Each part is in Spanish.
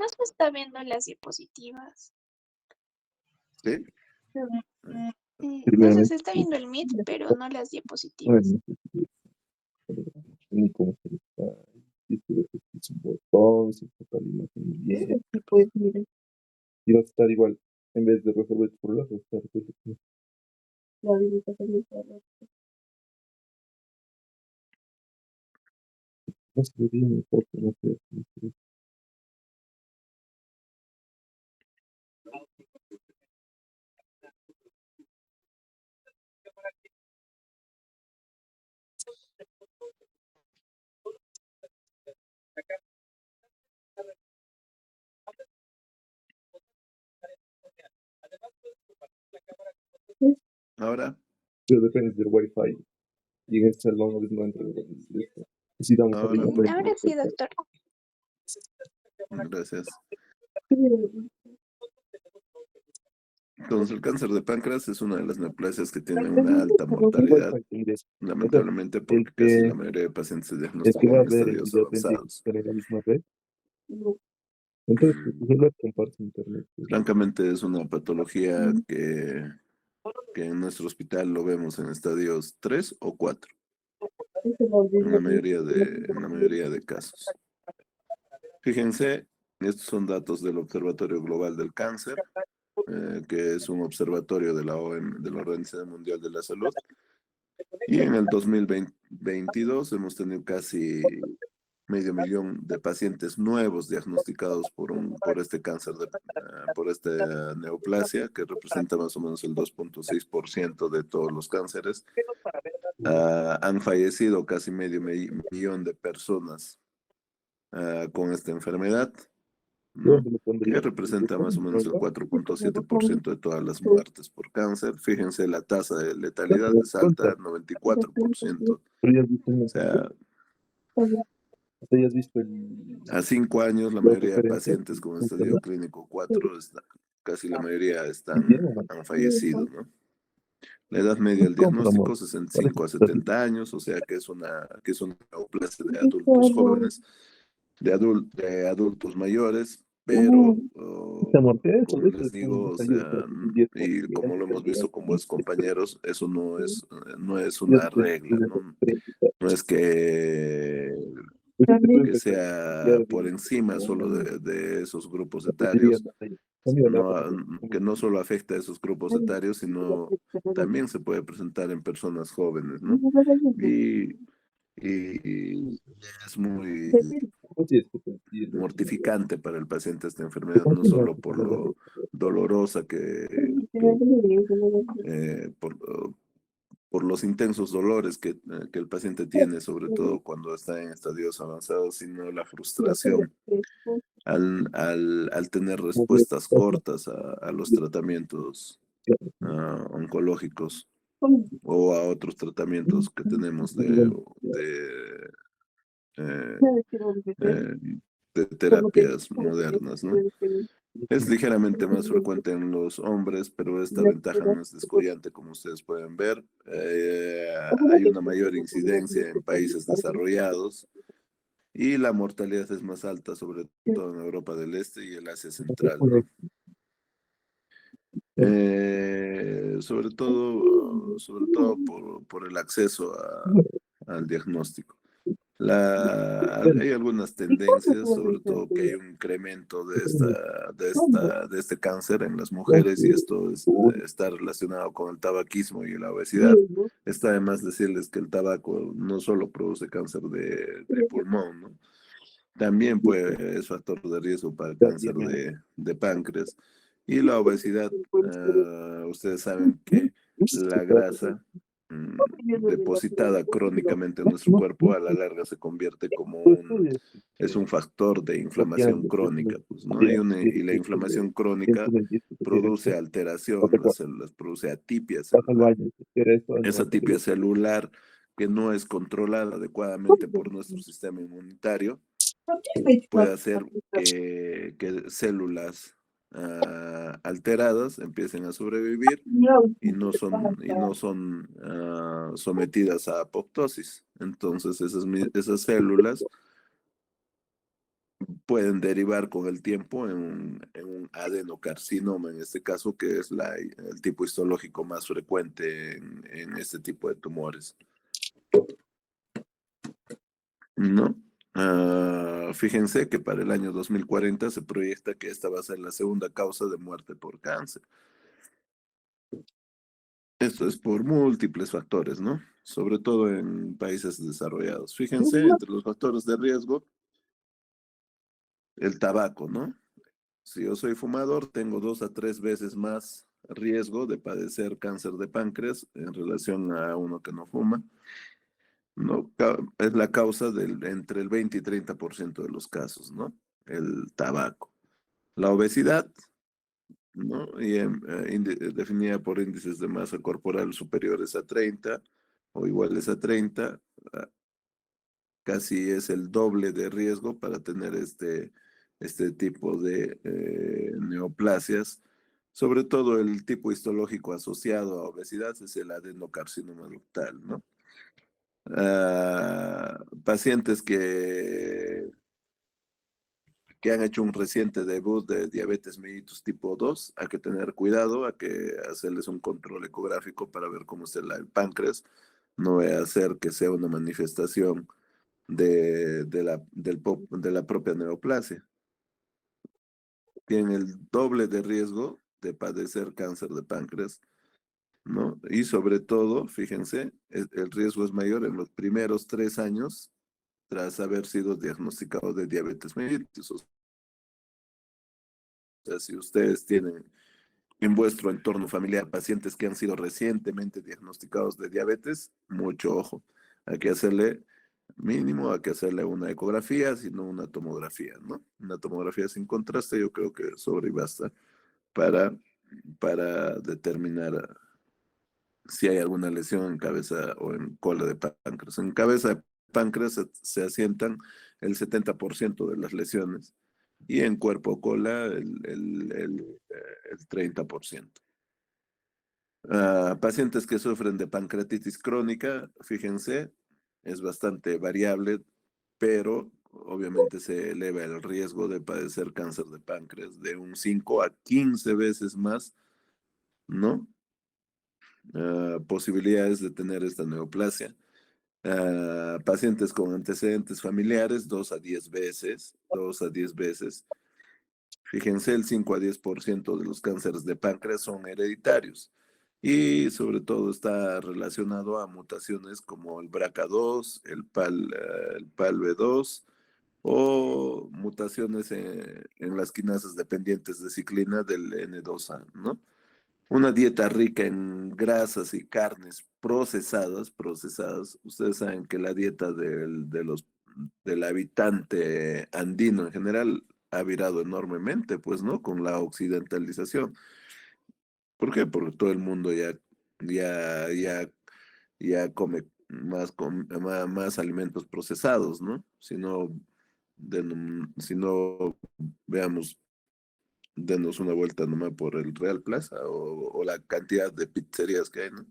no se está viendo las diapositivas. ¿Sí? No sé, se está viendo el Meet, pero no las diapositivas. Ni cómo se está. Es un botón, se enfoca la imagen bien. Y va a estar igual. En vez de resolver tu problema, va a estar no se ve bien el foto, no sé. Ahora, Pero depende del wifi. Y en este salón no entra. Si damos Ahora. Ahora sí, doctor. gracias. Entonces, el cáncer de páncreas es una de las neoplasias que tienen una alta mortalidad, lamentablemente, porque casi la mayoría de pacientes se El que diagnostican va a en ver el estadios video aprendiz avanzados. en la misma red. Entonces, tu celular comparte internet. Francamente, es una patología que en nuestro hospital lo vemos en estadios 3 o 4, en la mayoría de casos. Fíjense, estos son datos del Observatorio Global del Cáncer, que es un observatorio de la de la Organización Mundial de la Salud. Y en el 2022 hemos tenido casi 500,000 de pacientes nuevos diagnosticados por este cáncer, por esta neoplasia, que representa más o menos el 2,6% de todos los cánceres. Han fallecido casi medio millón de personas con esta enfermedad, ¿no? Que representa más o menos el 4,7% de todas las muertes por cáncer. Fíjense, la tasa de letalidad es alta, 94%. O sea, a 5 años, la mayoría de pacientes con estadio clínico 4, casi la mayoría han fallecido, ¿no? La edad media del diagnóstico, 65 a 70 años, o sea que es una neoplasia de adultos jóvenes, de adultos mayores, pero como les digo, o sea, y como lo hemos visto con buenos compañeros, eso no es una regla, ¿no? No es que sea por encima solo de esos grupos etarios, que no solo afecta a esos grupos etarios, sino también se puede presentar en personas jóvenes, ¿no? Y es muy mortificante para el paciente esta enfermedad, no solo por lo dolorosa por los intensos dolores que el paciente tiene, sobre todo cuando está en estadios avanzados, sino la frustración al tener respuestas cortas a los tratamientos oncológicos o a otros tratamientos que tenemos eh, eh, de terapias modernas, ¿no? Es ligeramente más frecuente en los hombres, pero esta ventaja no es descollante, como ustedes pueden ver. Hay una mayor incidencia en países desarrollados y la mortalidad es más alta, sobre todo en Europa del Este y el Asia Central, ¿no? Sobre todo por el acceso al diagnóstico. Hay algunas tendencias, sobre todo que hay un incremento de este cáncer en las mujeres y esto está relacionado con el tabaquismo y la obesidad. Está además decirles que el tabaco no solo produce cáncer de pulmón, ¿no? También es factor de riesgo para el cáncer de páncreas. Y la obesidad, ustedes saben que la grasa depositada crónicamente en nuestro cuerpo a la larga se convierte es un factor de inflamación crónica, pues, ¿no? Y la inflamación crónica produce alteración en las células, produce atipia celular. Esa atipia celular que no es controlada adecuadamente por nuestro sistema inmunitario puede hacer que células alteradas empiecen a sobrevivir y no son sometidas a apoptosis. Entonces esas células pueden derivar con el tiempo en un adenocarcinoma, en este caso, que es el tipo histológico más frecuente en este tipo de tumores. ¿No? Fíjense que para el año 2040 se proyecta que esta va a ser la segunda causa de muerte por cáncer. Esto es por múltiples factores, ¿no? Sobre todo en países desarrollados. Fíjense, entre los factores de riesgo, el tabaco, ¿no? Si yo soy fumador, tengo 2 a 3 veces más riesgo de padecer cáncer de páncreas en relación a uno que no fuma. ¿No? Es la causa entre el 20 y 30% de los casos, ¿no? El tabaco. La obesidad, ¿no? Y, definida por índices de masa corporal superiores a 30 o iguales a 30, casi es el doble de riesgo para tener este tipo de neoplasias. Sobre todo el tipo histológico asociado a obesidad es el adenocarcinoma ductal, ¿no? Pacientes que han hecho un reciente debut de diabetes mellitus tipo 2, hay que tener cuidado, hay que hacerles un control ecográfico para ver cómo está el páncreas. No voy a hacer que sea una manifestación de la propia neoplasia. Tienen el doble de riesgo de padecer cáncer de páncreas, ¿no? Y sobre todo, fíjense, el riesgo es mayor en los primeros 3 años tras haber sido diagnosticado de diabetes mellitus. O sea, si ustedes tienen en vuestro entorno familiar pacientes que han sido recientemente diagnosticados de diabetes, mucho ojo. Hay que hacerle mínimo, hay que hacerle una ecografía, sino una tomografía, ¿no? Una tomografía sin contraste, yo creo que sobre y basta para, para determinar si hay alguna lesión en cabeza o en cola de páncreas. En cabeza de páncreas se asientan el 70% de las lesiones y en cuerpo o cola el 30%. Pacientes que sufren de pancreatitis crónica, fíjense, es bastante variable, pero obviamente se eleva el riesgo de padecer cáncer de páncreas de un 5 a 15 veces más, ¿no? Posibilidades de tener esta neoplasia. Pacientes con antecedentes familiares, 2 a 10 veces, 2 a 10 veces. Fíjense, el 5 a 10% de los cánceres de páncreas son hereditarios y sobre todo está relacionado a mutaciones como el BRCA2, el PALB2 o mutaciones en las quinasas dependientes de ciclina del N2A, ¿no? Una dieta rica en grasas y carnes procesadas. Ustedes saben que la dieta del habitante andino en general ha virado enormemente, pues, ¿no? Con la occidentalización. ¿Por qué? Porque todo el mundo ya, ya, ya come más alimentos procesados, ¿no? Si no, veamos, denos una vuelta nomás por el Real Plaza o la cantidad de pizzerías que hay, ¿no?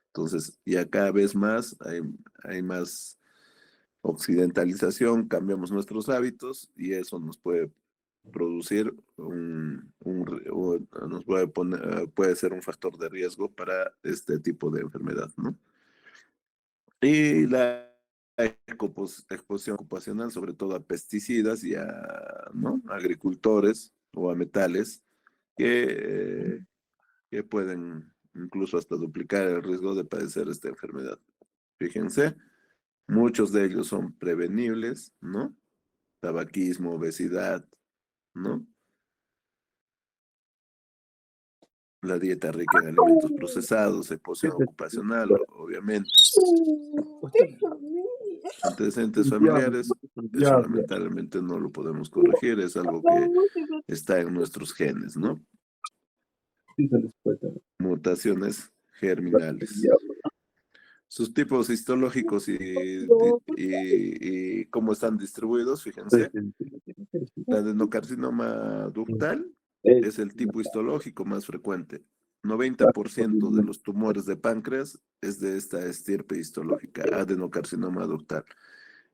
Entonces, ya cada vez más hay más occidentalización, cambiamos nuestros hábitos y eso nos puede producir nos puede ser un factor de riesgo para este tipo de enfermedad, ¿no? Y la exposición ocupacional, sobre todo a pesticidas y ¿no? agricultores o a metales que pueden incluso hasta duplicar el riesgo de padecer esta enfermedad. Fíjense, muchos de ellos son prevenibles, ¿no? Tabaquismo, obesidad, ¿no? La dieta rica en alimentos procesados, exposición ocupacional, obviamente. Antecedentes familiares, eso lamentablemente no lo podemos corregir, es algo que está en nuestros genes, ¿no? Mutaciones germinales. Sus tipos histológicos y cómo están distribuidos, fíjense. El adenocarcinoma ductal es el tipo histológico más frecuente. 90% de los tumores de páncreas es de esta estirpe histológica, adenocarcinoma ductal.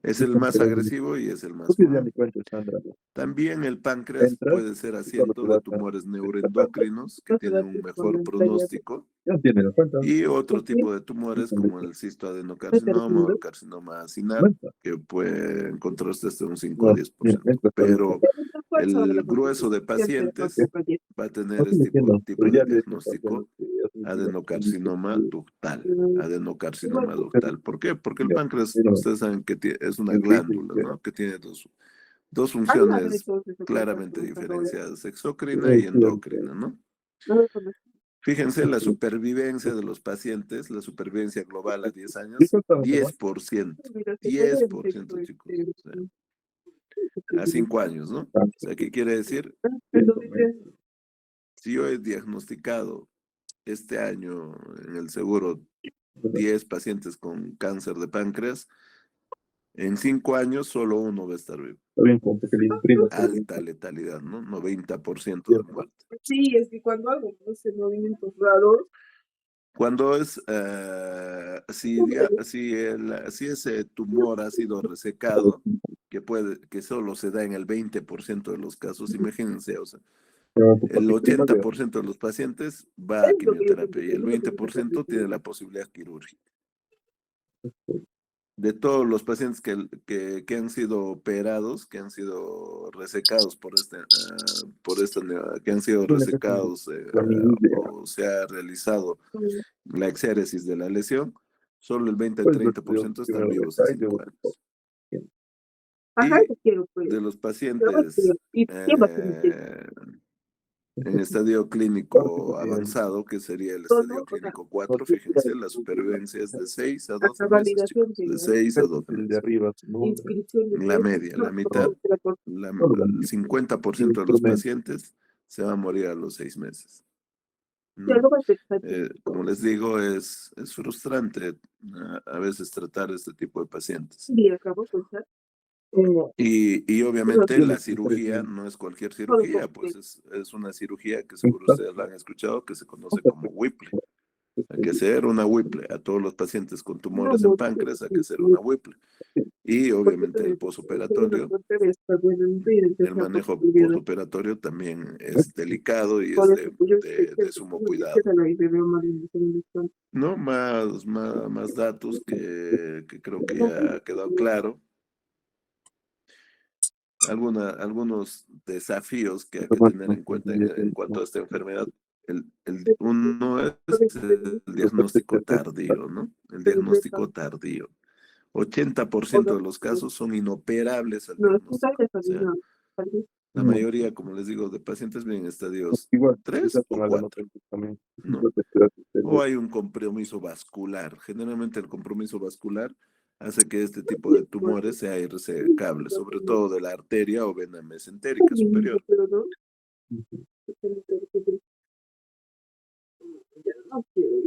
Es el más agresivo y es el más Tú pides ya común. mi cuenta, Sandra. También el páncreas Entras, puede ser asiento de tumores neuroendocrinos que tienen un mejor pronóstico Ya tiene la cuenta. y otro tipo de tumores como el cistoadenocarcinoma o el carcinoma acinar que puede encontrarse hasta un 5 a 10%. Pero el grueso de pacientes va a tener este tipo de diagnóstico adenocarcinoma ductal. Adenocarcinoma ductal. ¿Por qué? Porque el páncreas, ustedes saben que es una glándula, ¿no? Que tiene dos funciones claramente diferenciadas, exócrina y endócrina, ¿no? Fíjense la supervivencia de los pacientes, la supervivencia global a 10 años, 10%. 10%, chicos. O sea, a 5 años, ¿no? O sea, ¿qué quiere decir? Si yo he diagnosticado este año en el seguro 10 pacientes con cáncer de páncreas, en 5 años solo uno va a estar vivo. Está bien, como que le imprimas. Alta letalidad, ¿no? 90% de muerte. Sí, es que cuando hago movimientos raros. Cuando es, si ese tumor ha sido resecado, que solo se da en el 20% de los casos, imagínense, o sea, el 80% de los pacientes va a quimioterapia y el 20% tiene la posibilidad quirúrgica. De todos los pacientes que han sido operados, que han sido resecados que han sido resecados o se ha realizado la exéresis de la lesión, solo el 20 al 30% están vivos a 5 años. Y de los pacientes en estadio clínico avanzado, que sería el estadio clínico 4, fíjense, la supervivencia es de 6 a 12 meses, chicos, de 6 a 12 El de meses. arriba, La media, la mitad, el 50% de los pacientes se va a morir a los 6 meses. ¿No? Como les digo, es frustrante a veces tratar este tipo de pacientes. Y obviamente la cirugía no es cualquier cirugía, pues es una cirugía que seguro ustedes la han escuchado, que se conoce como Whipple. Hay que hacer una Whipple. A todos los pacientes con tumores en páncreas hay que hacer una Whipple. Y obviamente el posoperatorio, el manejo posoperatorio también es delicado y es de sumo cuidado. No más datos que creo que ya ha quedado claro. Algunos desafíos que hay que tener en cuenta en cuanto a esta enfermedad. Uno es el diagnóstico tardío, ¿no? El diagnóstico tardío. 80% de los casos son inoperables al diagnóstico. O sea, la mayoría, como les digo, de pacientes vienen en estadios 3 o 4, ¿no? O hay un compromiso vascular. Generalmente el compromiso vascular hace que este tipo de tumores sea irresecable, sobre todo de la arteria o vena mesentérica superior.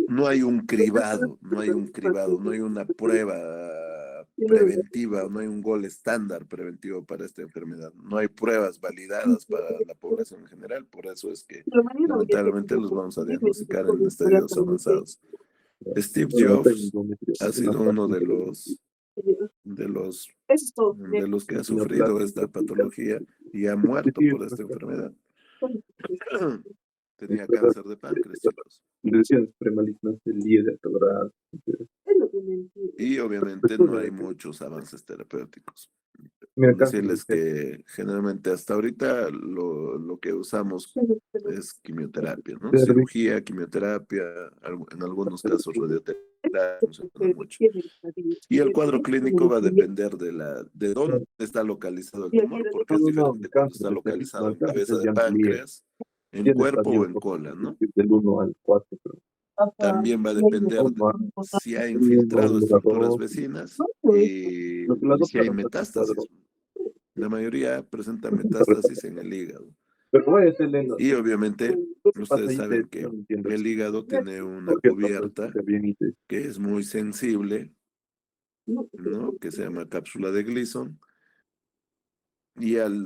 No hay un cribado, no hay una prueba preventiva, no hay un gol estándar preventivo para esta enfermedad. No hay pruebas validadas para la población en general, por eso es que lamentablemente los vamos a diagnosticar en estadios avanzados. Steve Jobs ha sido uno de los que ha sufrido esta patología y ha muerto por esta enfermedad. Tenía cáncer de páncreas, chicos. Lesiones premalignas del líder, ¿verdad? Y obviamente no hay muchos avances terapéuticos. Decirles que generalmente hasta ahorita lo que usamos es quimioterapia, ¿no? Cirugía, quimioterapia, en algunos casos radioterapia, funciona mucho. Y el cuadro clínico va a depender de dónde está localizado el tumor, porque es diferente cuando está localizado en cabeza de páncreas, en cuerpo o en cola, ¿no? Del 1 al 4, También va a depender si ha infiltrado estructuras vecinas y si hay metástasis. La mayoría presenta metástasis en el hígado. Y obviamente ustedes saben que el hígado tiene una cubierta que es muy sensible, ¿no? Que se llama cápsula de Gleason. Y al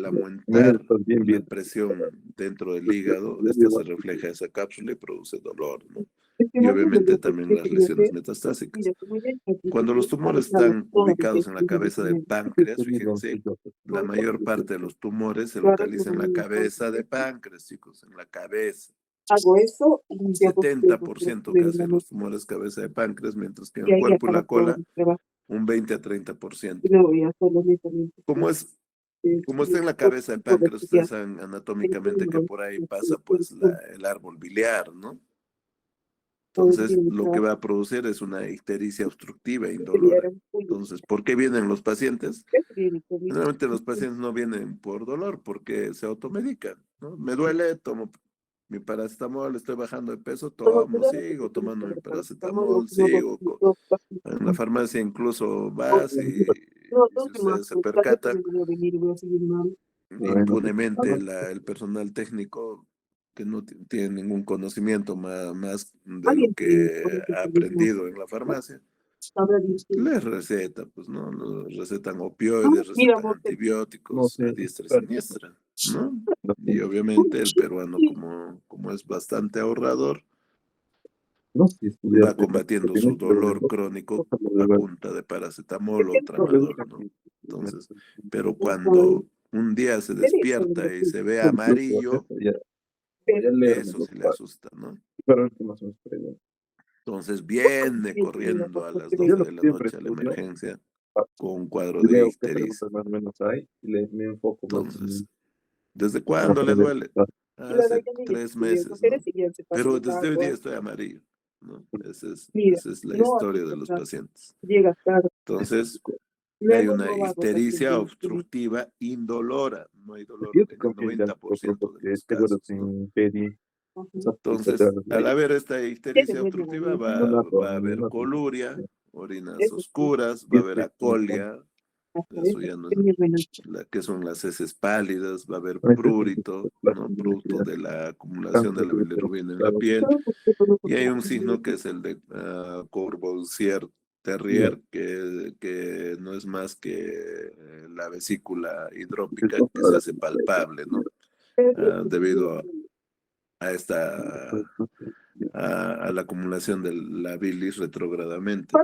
aumentar la presión dentro del hígado, esta se refleja en esa cápsula y produce dolor, ¿no? y obviamente también las lesiones metastásicas. Cuando los tumores están ubicados en la cabeza del páncreas, fíjense, la mayor parte de los tumores se localizan en la cabeza de páncreas, chicos, en la cabeza. Hago eso y ya 70% casi de los tumores cabeza de páncreas, mientras que en el cuerpo y la cola, un 20 a 30%. y luego ya solo netamente. Como está en la cabeza del páncreas, ustedes saben anatómicamente que por ahí pasa pues el árbol biliar, ¿no? Entonces, lo que va a producir es una ictericia obstructiva indolora. Entonces, ¿por qué vienen los pacientes? Generalmente los pacientes no vienen por dolor, porque se automedican, ¿no? Me duele, tomo mi paracetamol, estoy bajando de peso, tomo, sigo tomando mi paracetamol, sigo. En la farmacia incluso vas y si ustedes se percatan, impunemente el personal técnico que no tiene ningún conocimiento más de lo que ha aprendido en la farmacia, les receta, pues, ¿no? Les recetan opioides, recetan antibióticos a diestra y siniestra, ¿no? Y obviamente el peruano, como es bastante ahorrador, va combatiendo su dolor crónico a punta de paracetamol o tramadol, ¿no? Entonces, pero cuando un día se despierta y se ve amarillo, eso sí le asusta, ¿no? Entonces viene corriendo a las 12 de la noche a la emergencia con un cuadro de ictericia. más o menos hay y me enfoco más Entonces, ¿desde cuándo le duele? Hace 3 meses, ¿no? Pero desde hoy día estoy amarillo, ¿no? Esa es la historia de los pacientes. Llega tarde. Entonces, hay una ictericia obstructiva indolora, no hay dolor en el 90% de los casos, ¿no? Entonces, al haber esta ictericia obstructiva va a haber coluria, orinas oscuras, va a haber acolia, eso ya no es que son las heces pálidas, va a haber prurito, ¿no? Producto de la acumulación de la bilirrubina en la piel, y hay un signo que es el de Courvoisier-Terrier, que no es más que la vesícula hidrópica que se hace palpable, ¿no? Debido a la acumulación de la bilis retrógradamente.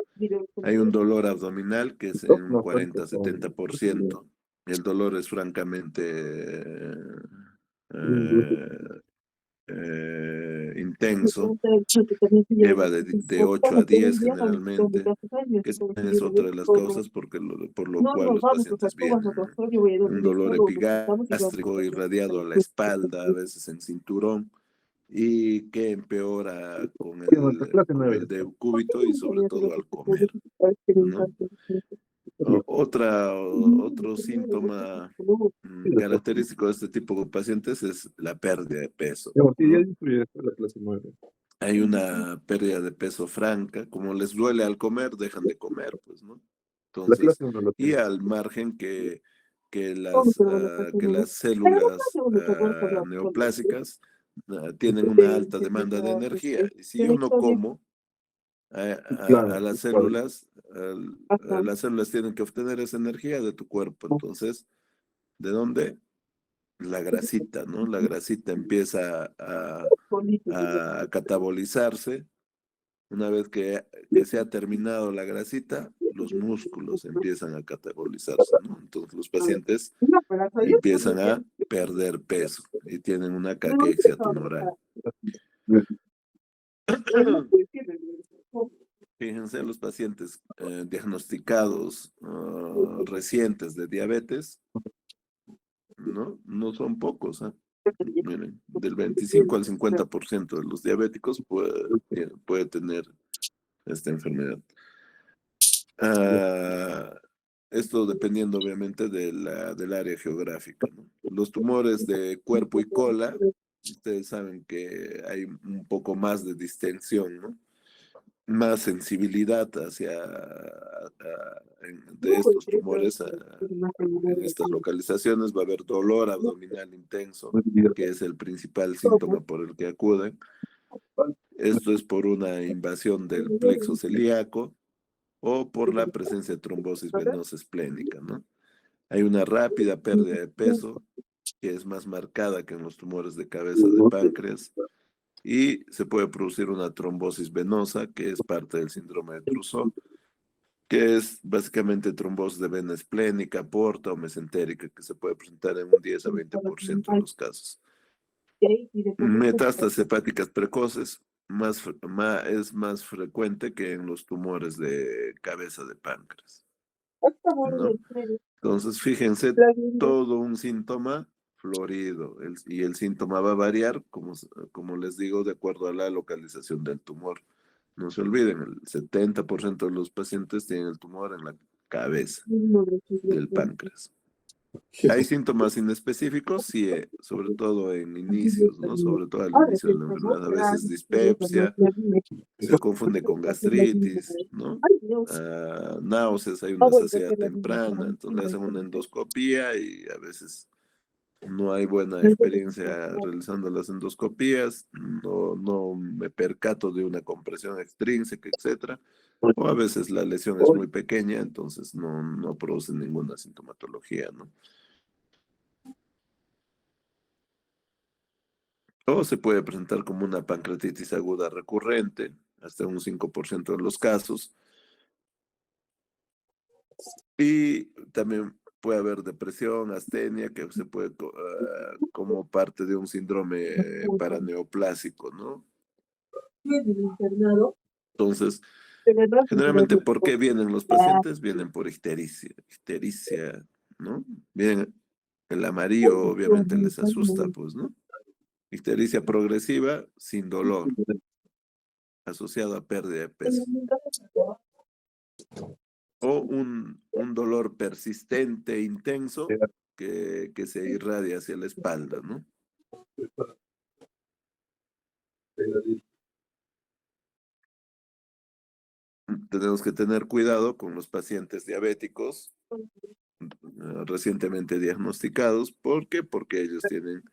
Hay un dolor abdominal que es en un 40-70%. El dolor es francamente intenso, lleva de 8 a 10 generalmente, que es otra de las causas por lo cual los pacientes vienen, ¿no? Un dolor epigástrico irradiado a la espalda, a veces en cinturón, y que empeora con el decúbito y sobre todo al comer, ¿no? Otro síntoma característico de este tipo de pacientes es la pérdida de peso, ¿no? Hay una pérdida de peso franca, como les duele al comer, dejan de comer, pues, ¿no? Entonces, y al margen que las células neoplásicas tienen una alta demanda de energía. Y si yo no como, las células tienen que obtener esa energía de tu cuerpo. Entonces, ¿de dónde? La grasita, ¿no? La grasita empieza a catabolizarse. Una vez que se ha terminado la grasita, los músculos empiezan a catabolizarse, ¿no? Entonces los pacientes empiezan a perder peso y tienen una caquexia tumoral. Fíjense, los pacientes diagnosticados recientes de diabetes, no son pocos, ¿eh? Miren, del 25 al 50% de los diabéticos puede tener esta enfermedad. Esto dependiendo obviamente del área geográfica, ¿no? Los tumores de cuerpo y cola, ustedes saben que hay un poco más de distensión, ¿no? Más sensibilidad de estos tumores en estas localizaciones. Va a haber dolor abdominal intenso, que es el principal síntoma por el que acuden. Esto es por una invasión del plexo celíaco o por la presencia de trombosis venosa esplénica, ¿no? Hay una rápida pérdida de peso, que es más marcada que en los tumores de cabeza de páncreas. y se puede producir una trombosis venosa, que es parte del síndrome de Trousseau, que es básicamente trombosis de vena esplénica, porta o mesentérica, que se puede presentar en un 10 a 20% de los casos. Metástasis hepáticas precoces es más frecuente que en los tumores de cabeza de páncreas, ¿no? Entonces, fíjense, todo un síntoma florido, y el síntoma va a variar, como les digo, de acuerdo a la localización del tumor. No se olviden, el 70% de los pacientes tienen el tumor en la cabeza del páncreas. ¿Hay síntomas inespecíficos? Sí, sobre todo en inicios, ¿no? Sobre todo al inicio de la enfermedad. A veces dispepsia, se confunde con gastritis, ¿no? Náuseas, hay una saciedad temprana, entonces le hacen una endoscopía y a veces no hay buena experiencia realizando las endoscopías, no me percato de una compresión extrínseca, etcétera. O a veces la lesión es muy pequeña, entonces no produce ninguna sintomatología, ¿no? O se puede presentar como una pancreatitis aguda recurrente, hasta un 5% de los casos. Y también puede haber depresión, astenia, que se puede como parte de un síndrome paraneoplásico, ¿no? Entonces, generalmente, ¿por qué vienen los pacientes? Vienen por ictericia, ¿no? Vienen, el amarillo obviamente les asusta, pues, ¿no? Ictericia progresiva sin dolor, asociado a pérdida de peso. O un dolor persistente, intenso, que se irradia hacia la espalda, ¿no? Tenemos que tener cuidado con los pacientes diabéticos recientemente diagnosticados. ¿Por qué? Porque ellos tienen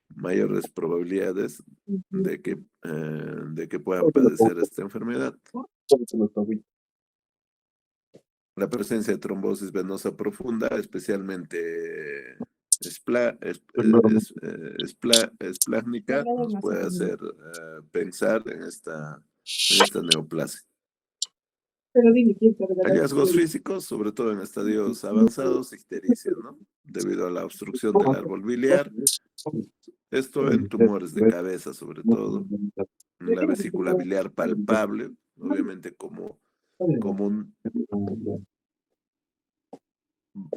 mayores probabilidades de que puedan padecer esta enfermedad. La presencia de trombosis venosa profunda, especialmente esplásnica, nos puede hacer pensar en esta neoplasia. Hallazgos físicos, sobre todo en estadios avanzados, ictericia, ¿no? Debido a la obstrucción del árbol biliar. Esto en tumores de cabeza, sobre todo. En la vesícula biliar palpable, obviamente como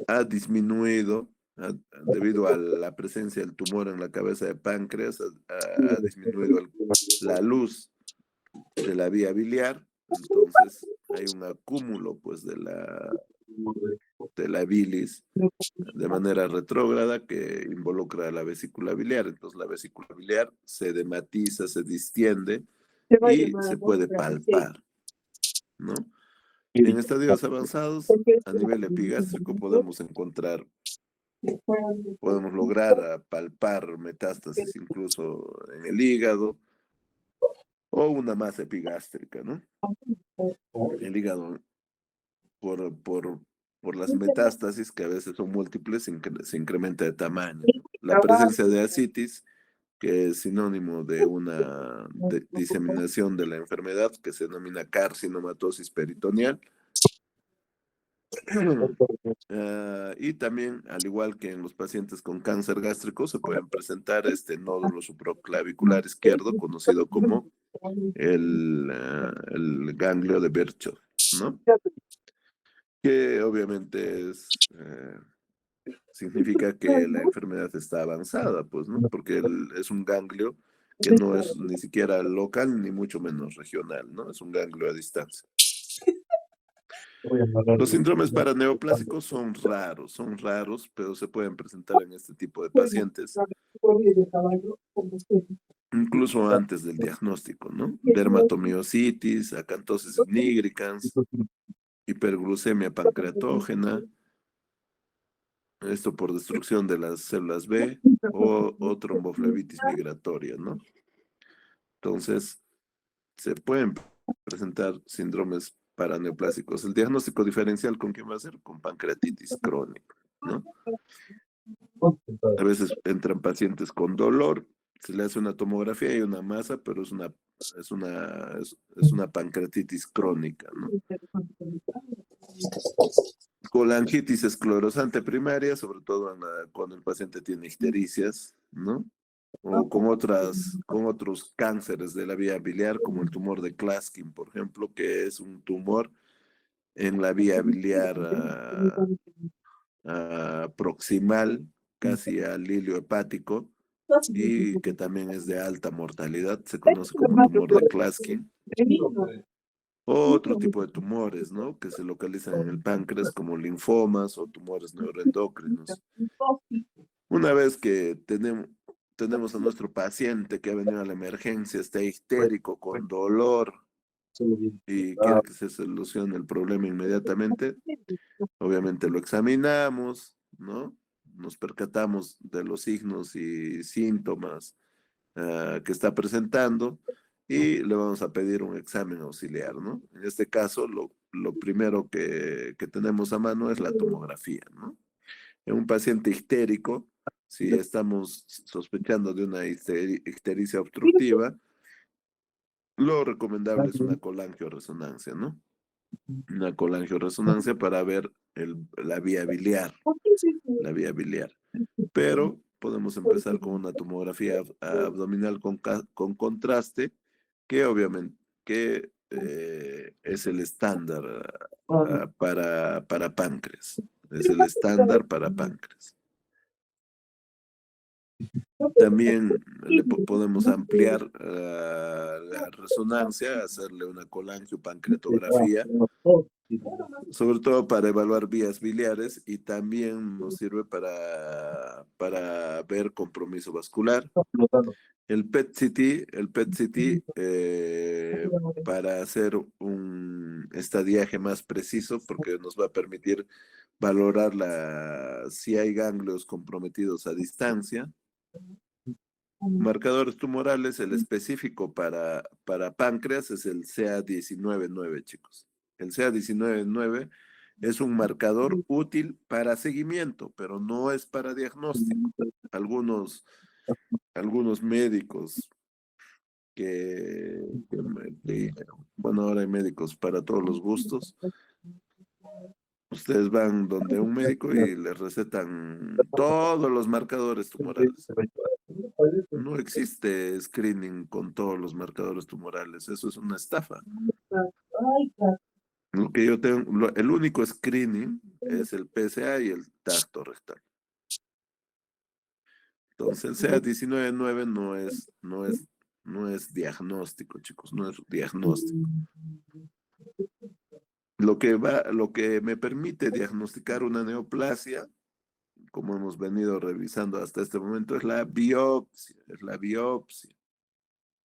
ha disminuido debido a la presencia del tumor en la cabeza de páncreas, ha disminuido la luz de la vía biliar, entonces hay un acúmulo pues de la bilis de manera retrógrada que involucra a la vesícula biliar. Entonces la vesícula biliar se dematiza, se distiende y se puede palpar, ¿no? En estadios avanzados, a nivel epigástrico, podemos lograr palpar metástasis incluso en el hígado o una masa epigástrica, ¿no? El hígado, por las metástasis, que a veces son múltiples, se incrementa de tamaño. La presencia de ascitis, que es sinónimo de una diseminación de la enfermedad, que se denomina carcinomatosis peritoneal. Y también, al igual que en los pacientes con cáncer gástrico, se pueden presentar este nódulo supraclavicular izquierdo, conocido como el ganglio de Virchow, ¿no? Que obviamente significa que la enfermedad está avanzada, pues, ¿no? Porque es un ganglio que no es ni siquiera local, ni mucho menos regional, ¿no? Es un ganglio a distancia. Los síndromes paraneoplásicos son raros, pero se pueden presentar en este tipo de pacientes, incluso antes del diagnóstico, ¿no? Dermatomiositis, acantosis nigricans, hiperglucemia pancreatógena, esto por destrucción de las células B, o tromboflebitis migratoria, ¿no? Entonces, se pueden presentar síndromes paraneoplásicos. El diagnóstico diferencial, ¿con quién va a ser? Con pancreatitis crónica, ¿no? A veces entran pacientes con dolor, se le hace una tomografía y una masa, pero es una pancreatitis crónica, ¿no? Colangitis esclerosante primaria, sobre todo cuando el paciente tiene ictericias, ¿no? O con otros cánceres de la vía biliar, como el tumor de Klaskin, por ejemplo, que es un tumor en la vía biliar proximal, casi al hilio hepático, y que también es de alta mortalidad, se conoce como tumor de Klaskin. Otro tipo de tumores, ¿no? Que se localizan en el páncreas, como linfomas o tumores neuroendocrinos. Una vez que tenemos a nuestro paciente que ha venido a la emergencia, está histérico, con dolor, y quiere que se solucione el problema inmediatamente, obviamente lo examinamos, ¿no? Nos percatamos de los signos y síntomas que está presentando y le vamos a pedir un examen auxiliar, ¿no? En este caso, lo primero que tenemos a mano es la tomografía, ¿no? En un paciente histérico, si estamos sospechando de una ictericia obstructiva, lo recomendable es una colangioresonancia, ¿no? Una colangioresonancia para ver la vía biliar, la vía biliar. Pero podemos empezar con una tomografía abdominal con contraste, que obviamente es el estándar para páncreas. Es el estándar para páncreas. También podemos ampliar la resonancia, hacerle una colangiopancreatografía, sobre todo para evaluar vías biliares, y también nos sirve para ver compromiso vascular. El PET-CT para hacer un estadiaje más preciso, porque nos va a permitir valorar si hay ganglios comprometidos a distancia. Marcadores tumorales, el específico para páncreas es el CA19-9, chicos. El CA19-9 es un marcador útil para seguimiento, pero no es para diagnóstico. Algunos médicos bueno, ahora hay médicos para todos los gustos. Ustedes van donde un médico y les recetan todos los marcadores tumorales. No existe screening con todos los marcadores tumorales. Eso es una estafa. Lo que yo tengo, el único screening es el PSA y el tacto rectal. Entonces el CA19-9 no es diagnóstico, chicos, no es diagnóstico. Lo que me permite diagnosticar una neoplasia, como hemos venido revisando hasta este momento, es la biopsia,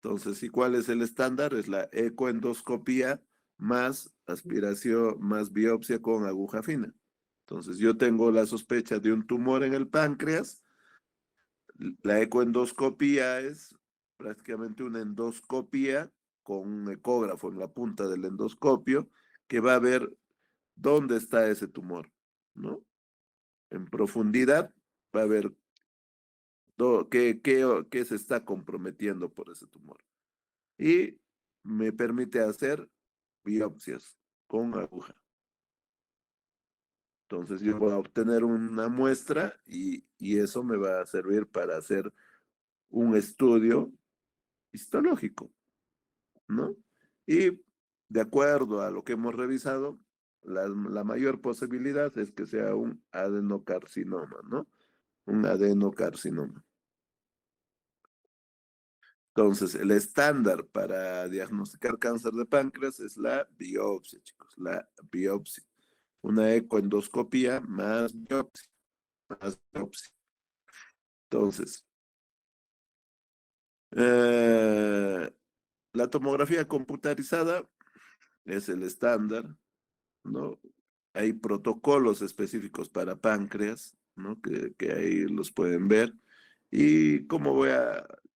Entonces, ¿y cuál es el estándar? Es la ecoendoscopía más aspiración, más biopsia con aguja fina. Entonces, yo tengo la sospecha de un tumor en el páncreas. La ecoendoscopía es prácticamente una endoscopía con un ecógrafo en la punta del endoscopio que va a ver dónde está ese tumor, ¿no? En profundidad va a ver qué se está comprometiendo por ese tumor. Y me permite hacer biopsias con aguja. Entonces yo voy a obtener una muestra y eso me va a servir para hacer un estudio histológico, ¿no? Y de acuerdo a lo que hemos revisado, la mayor posibilidad es que sea un adenocarcinoma, ¿no? Un adenocarcinoma. Entonces, el estándar para diagnosticar cáncer de páncreas es la biopsia, chicos, la biopsia. Una ecoendoscopía más biopsia, Entonces, la tomografía computarizada es el estándar, ¿no? Hay protocolos específicos para páncreas, ¿no? Que ahí los pueden ver. ¿Y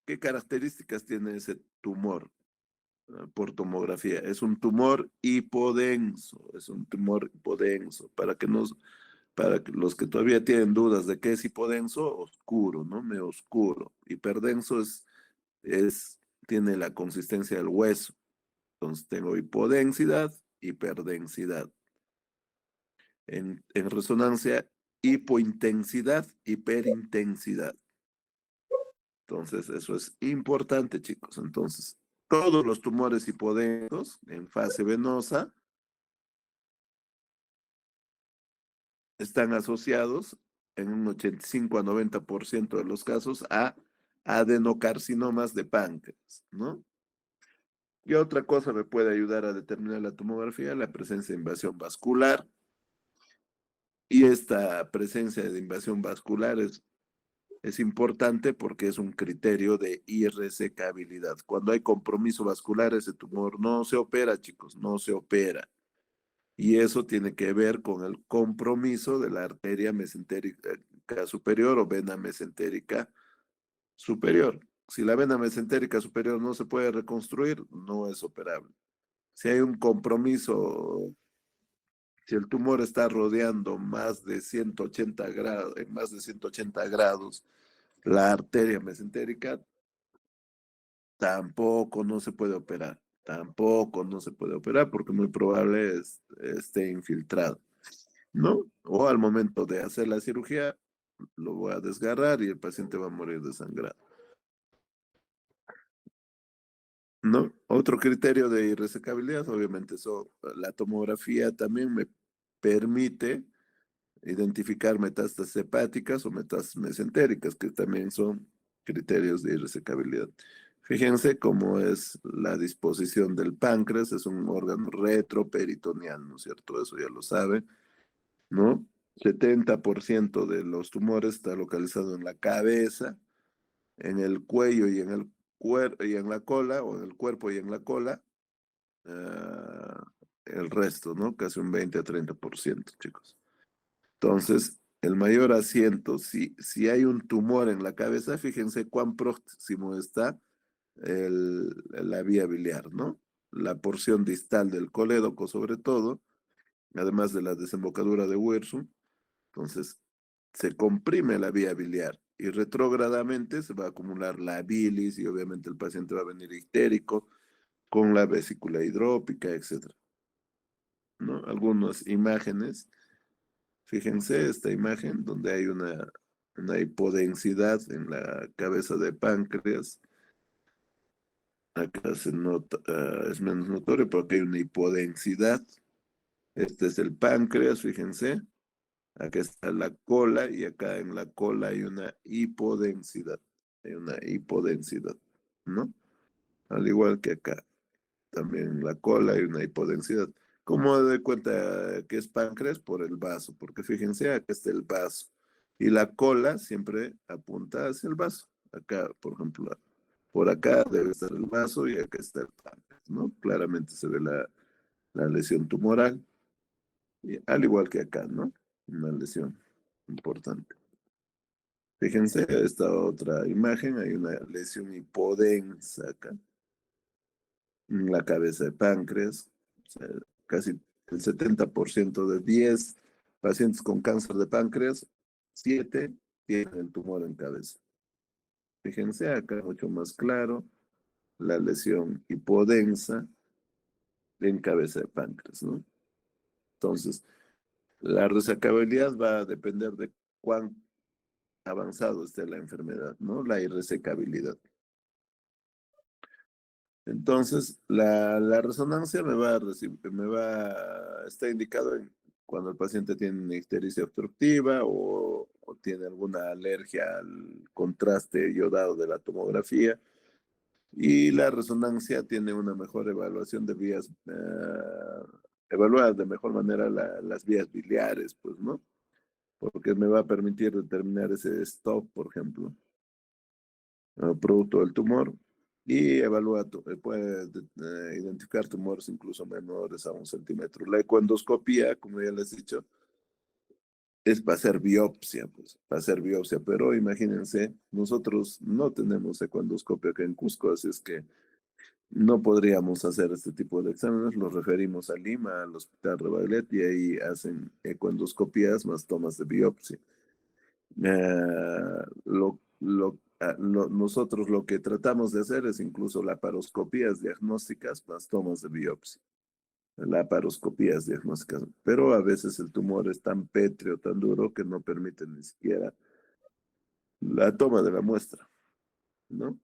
qué características tiene ese tumor por tomografía? Es un tumor hipodenso, para que los que todavía tienen dudas de qué es hipodenso, oscuro, ¿no? Medio oscuro. Hiperdenso es tiene la consistencia del hueso. Entonces tengo hipodensidad, hiperdensidad. En resonancia, hipointensidad, hiperintensidad. Entonces, eso es importante, chicos. Entonces, todos los tumores hipodénticos en fase venosa están asociados en un 85 a 90% de los casos a adenocarcinomas de páncreas, ¿no? Y otra cosa me puede ayudar a determinar la tomografía, la presencia de invasión vascular. Y esta presencia de invasión vascular es importante porque es un criterio de irresecabilidad. Cuando hay compromiso vascular, ese tumor no se opera, chicos, no se opera. Y eso tiene que ver con el compromiso de la arteria mesentérica superior o vena mesentérica superior. Si la vena mesentérica superior no se puede reconstruir, no es operable. Si hay un compromiso, si el tumor está rodeando más de 180 grados, en más de 180 grados, la arteria mesentérica, tampoco no se puede operar. Tampoco no se puede operar porque muy probable esté infiltrado, ¿no? O al momento de hacer la cirugía, lo voy a desgarrar y el paciente va a morir desangrado, ¿no? Otro criterio de irresecabilidad, obviamente, la tomografía también me permite identificar metástasis hepáticas o metástasis mesentéricas, que también son criterios de irresecabilidad. Fíjense cómo es la disposición del páncreas, es un órgano retroperitoneal, ¿no es cierto? Eso ya lo saben, ¿no? 70% de los tumores está localizado en la cabeza, en el cuello y en y en la cola, o en el cuerpo y en la cola. El resto, ¿no? Casi un 20 a 30%, chicos. Entonces, el mayor asiento, si hay un tumor en la cabeza, fíjense cuán próximo está la vía biliar, ¿no? La porción distal del colédoco, sobre todo, además de la desembocadura de Wirsum. Entonces, se comprime la vía biliar y retrógradamente se va a acumular la bilis y obviamente el paciente va a venir histérico con la vesícula hidrópica, etc. ¿No? Algunas imágenes. Fíjense esta imagen donde hay una hipodensidad en la cabeza de páncreas. Acá se nota, es menos notorio porque hay una hipodensidad. Este es el páncreas, fíjense. Acá está la cola y acá en la cola hay una hipodensidad. Hay una hipodensidad, ¿no? Al igual que acá. También en la cola hay una hipodensidad. ¿Cómo de cuenta que es páncreas? Por el vaso, porque fíjense, acá está el vaso. Y la cola siempre apunta hacia el vaso. Acá, por ejemplo, por acá debe estar el vaso y acá está el páncreas, ¿no? Claramente se ve la lesión tumoral, y, al igual que acá, ¿no? Una lesión importante. Fíjense, esta otra imagen, hay una lesión hipodensa acá, en la cabeza de páncreas. O sea, casi el 70% de 10 pacientes con cáncer de páncreas, 7 tienen el tumor en cabeza. Fíjense acá mucho más claro la lesión hipodensa en cabeza de páncreas, ¿no? Entonces, la resecabilidad va a depender de cuán avanzado esté la enfermedad, ¿no? La irresecabilidad. Entonces, la resonancia está indicado cuando el paciente tiene una ictericia obstructiva o tiene alguna alergia al contraste iodado de la tomografía. Y la resonancia tiene una mejor evaluación de vías, evaluar de mejor manera las vías biliares, pues, ¿no? Porque me va a permitir determinar ese stop, por ejemplo, producto del tumor, y puede identificar tumores incluso menores a 1 centímetro. La ecoendoscopía, como ya les he dicho, es para hacer biopsia, pues, para hacer biopsia, pero imagínense, nosotros no tenemos ecoendoscopia acá en Cusco, así es que no podríamos hacer este tipo de exámenes, los referimos a Lima, al Hospital Rebalet, y ahí hacen ecoendoscopías más tomas de biopsia. nosotros lo que tratamos de hacer es incluso laparoscopías diagnósticas más tomas de biopsia. Laparoscopías diagnósticas, pero a veces el tumor es tan pétreo, tan duro, que no permite ni siquiera la toma de la muestra, ¿no?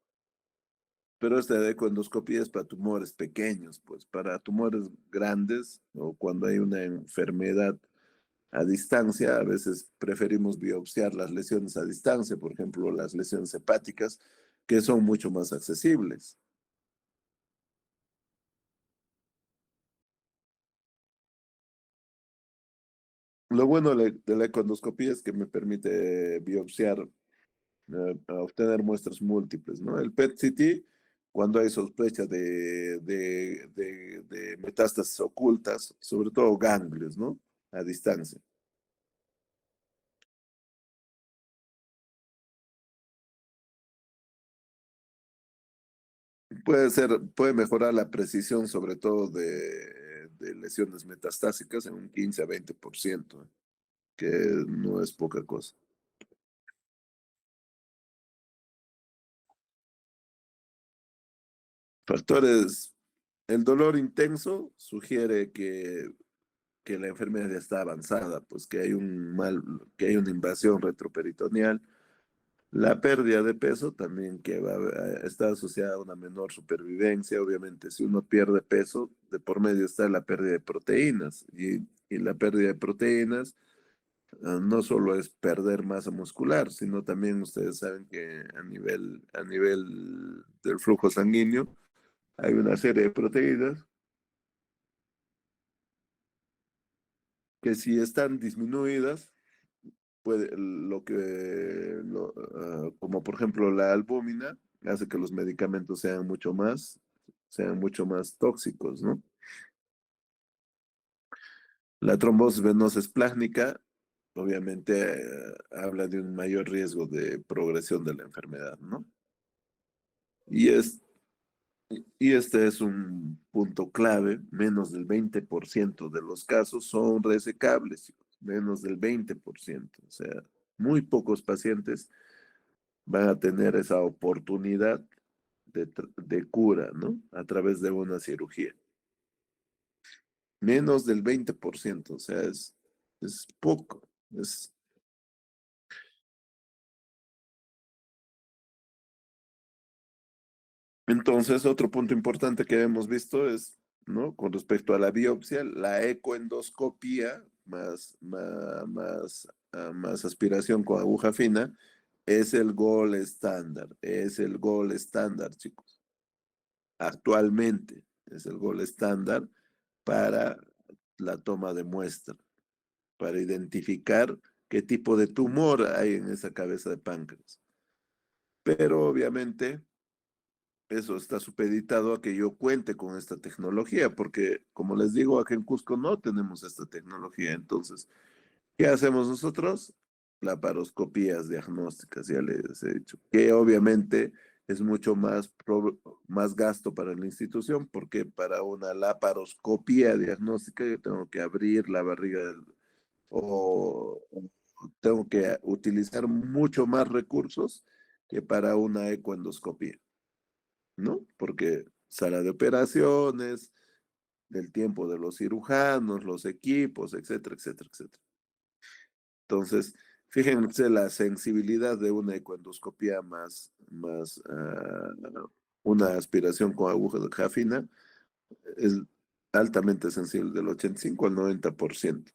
Pero esta ecoendoscopía es para tumores pequeños, pues para tumores grandes o cuando hay una enfermedad a distancia, a veces preferimos biopsiar las lesiones a distancia, por ejemplo, las lesiones hepáticas, que son mucho más accesibles. Lo bueno de la ecoendoscopía es que me permite biopsiar, obtener muestras múltiples, ¿no? El PET-CT, cuando hay sospecha de metástasis ocultas, sobre todo ganglios, ¿no? A distancia. Puede mejorar la precisión, sobre todo de lesiones metastásicas, en un 15 a 20%, que no es poca cosa. Factores, el dolor intenso sugiere que la enfermedad ya está avanzada, pues que hay una invasión retroperitoneal. La pérdida de peso también está asociada a una menor supervivencia. Obviamente, si uno pierde peso, de por medio está la pérdida de proteínas. Y la pérdida de proteínas no solo es perder masa muscular, sino también ustedes saben que a nivel del flujo sanguíneo hay una serie de proteínas que si están disminuidas, como por ejemplo la albúmina, hace que los medicamentos sean mucho más tóxicos, ¿no? La trombosis venosa esplásnica, obviamente, habla de un mayor riesgo de progresión de la enfermedad, ¿no? Y, es, y este es un punto clave: menos del 20% de los casos son resecables, chicos, menos del 20%, o sea, muy pocos pacientes van a tener esa oportunidad de cura, ¿no? A través de una cirugía. Menos del 20%, o sea, es poco. Entonces, otro punto importante que hemos visto es, ¿no? Con respecto a la biopsia, la ecoendoscopía más aspiración con aguja fina es el gold estándar, chicos. Actualmente es el gold estándar para la toma de muestra, para identificar qué tipo de tumor hay en esa cabeza de páncreas. Pero obviamente eso está supeditado a que yo cuente con esta tecnología, porque como les digo, aquí en Cusco no tenemos esta tecnología. Entonces, ¿qué hacemos nosotros? Laparoscopías diagnósticas, ya les he dicho, que obviamente es mucho más gasto para la institución, porque para una laparoscopía diagnóstica yo tengo que abrir la barriga o tengo que utilizar mucho más recursos que para una ecoendoscopía, ¿no? Porque sala de operaciones, del tiempo de los cirujanos, los equipos, etcétera, etcétera, etcétera. Entonces, fíjense la sensibilidad de una ecoendoscopía una aspiración con aguja de jafina, es altamente sensible, del 85 al 90%.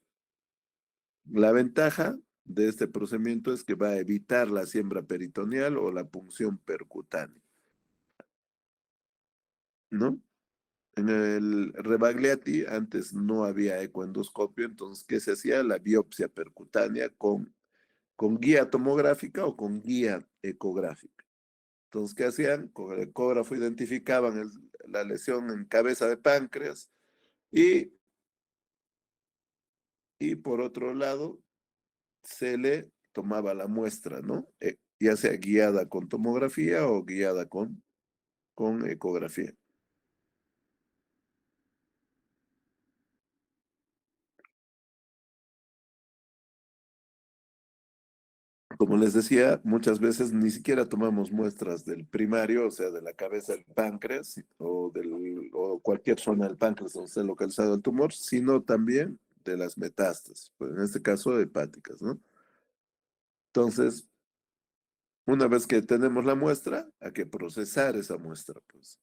La ventaja de este procedimiento es que va a evitar la siembra peritoneal o la punción percutánea, ¿no? En el Rebagliati antes no había ecoendoscopio, entonces, ¿qué se hacía? La biopsia percutánea con guía tomográfica o con guía ecográfica. Entonces, ¿qué hacían? Con el ecógrafo identificaban la lesión en cabeza de páncreas y, y por otro lado se le tomaba la muestra, ¿no? Ya sea guiada con tomografía o guiada con ecografía. como les decía, muchas veces ni siquiera tomamos muestras del primario, o sea, de la cabeza del páncreas o cualquier zona del páncreas donde esté localizado el tumor, sino también de las metástasis, pues en este caso hepáticas, ¿no? Entonces, una vez que tenemos la muestra, hay que procesar esa muestra, pues.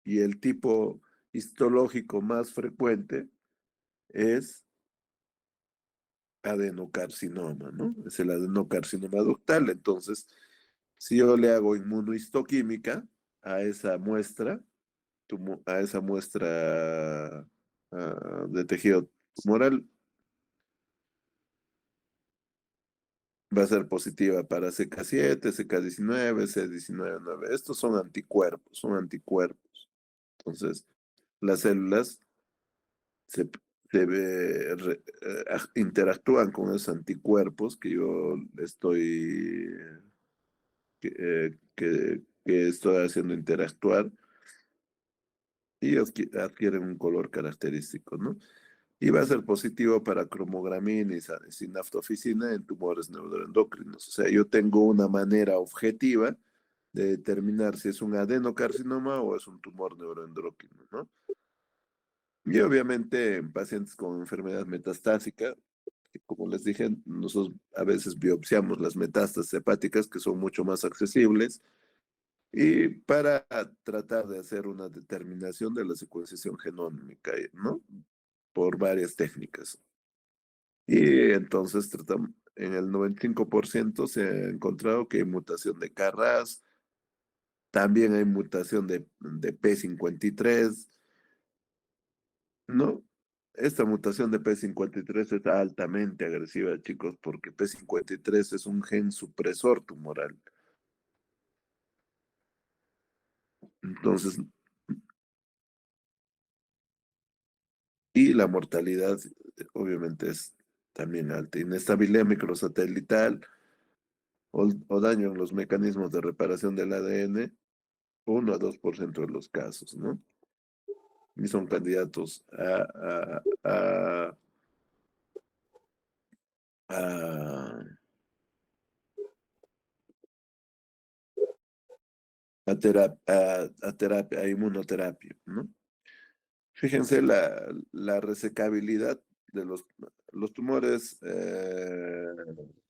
Y el tipo histológico más frecuente es adenocarcinoma, ¿no? Es el adenocarcinoma ductal. Entonces, si yo le hago inmunohistoquímica a esa muestra, de tejido tumoral, va a ser positiva para CK7, CK19, C19-9. Estos son anticuerpos, son anticuerpos. Entonces, las células se, interactúan con esos anticuerpos que yo estoy, que estoy haciendo interactuar y adquieren un color característico, ¿no? Y va a ser positivo para cromogramina y sinaptofisina en tumores neuroendocrinos. O sea, yo tengo una manera objetiva de determinar si es un adenocarcinoma o es un tumor neuroendocrino, ¿no? Y obviamente en pacientes con enfermedad metastásica, que como les dije, nosotros a veces biopsiamos las metástasis hepáticas que son mucho más accesibles y para tratar de hacer una determinación de la secuenciación genómica, ¿no? Por varias técnicas. Y entonces tratamos, en el 95% se ha encontrado que hay mutación de KRAS, también hay mutación de P53, ¿no? Esta mutación de P53 es altamente agresiva, chicos, porque P53 es un gen supresor tumoral. Entonces, y la mortalidad, obviamente, es también alta. Inestabilidad microsatelital o daño en los mecanismos de reparación del ADN, 1 a 2% de los casos, ¿no? Y son candidatos a, terapia, a inmunoterapia, ¿no? Fíjense la resecabilidad de los tumores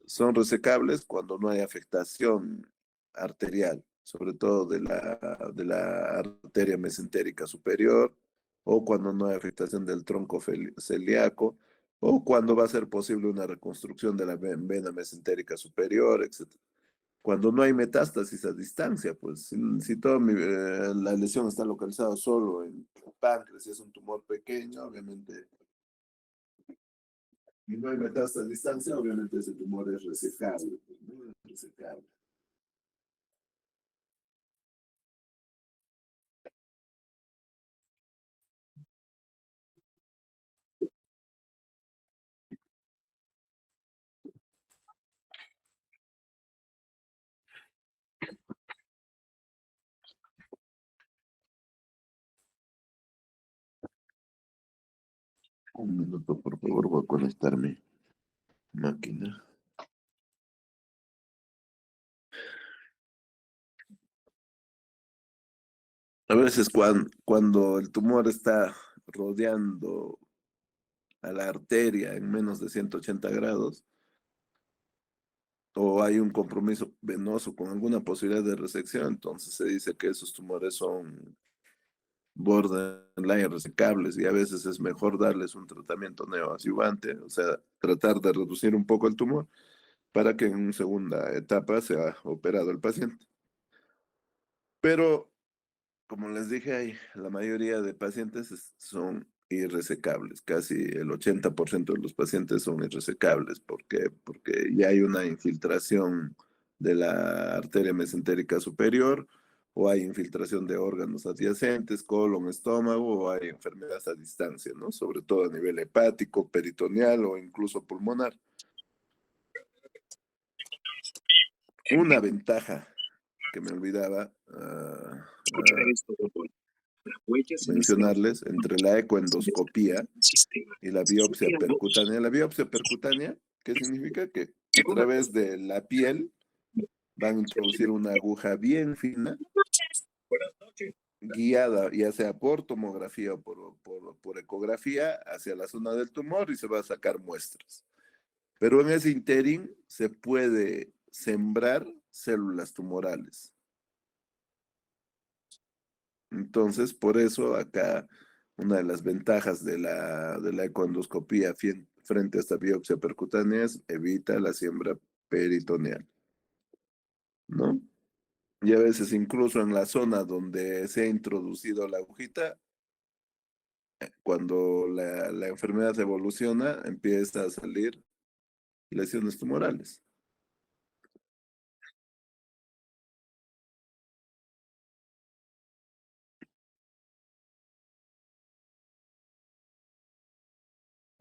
son resecables cuando no hay afectación arterial, sobre todo de la arteria mesentérica superior, o cuando no hay afectación del tronco celíaco, o cuando va a ser posible una reconstrucción de la vena mesentérica superior, etc. Cuando no hay metástasis a distancia, pues si toda la lesión está localizada solo en el páncreas, si es un tumor pequeño, obviamente, y no hay metástasis a distancia, obviamente ese tumor es resecable, pues, ¿no? Es resecable. Un minuto, por favor, voy a conectar mi máquina. A veces cuando el tumor está rodeando a la arteria en menos de 180 grados, o hay un compromiso venoso con alguna posibilidad de resección, entonces se dice que esos tumores son borderline resecables y a veces es mejor darles un tratamiento neoadyuvante, o sea, tratar de reducir un poco el tumor para que en una segunda etapa sea operado el paciente. Pero como les dije, la mayoría de pacientes son irresecables, casi el 80% de los pacientes son irresecables. ¿Por qué? Porque ya hay una infiltración de la arteria mesentérica superior, o hay infiltración de órganos adyacentes, colon, estómago, o hay enfermedades a distancia, ¿no? Sobre todo a nivel hepático, peritoneal o incluso pulmonar. Una ventaja que me olvidaba mencionarles entre la ecoendoscopía y la biopsia percutánea. La biopsia percutánea, ¿qué significa? Que a través de la piel van a introducir una aguja bien fina, guiada ya sea por tomografía o por ecografía hacia la zona del tumor y se va a sacar muestras. Pero en ese interín se puede sembrar células tumorales. Entonces, por eso acá una de las ventajas de la ecoendoscopía frente a esta biopsia percutánea es evita la siembra peritoneal, ¿no? Y a veces incluso en la zona donde se ha introducido la agujita, cuando la enfermedad evoluciona, empieza a salir lesiones tumorales.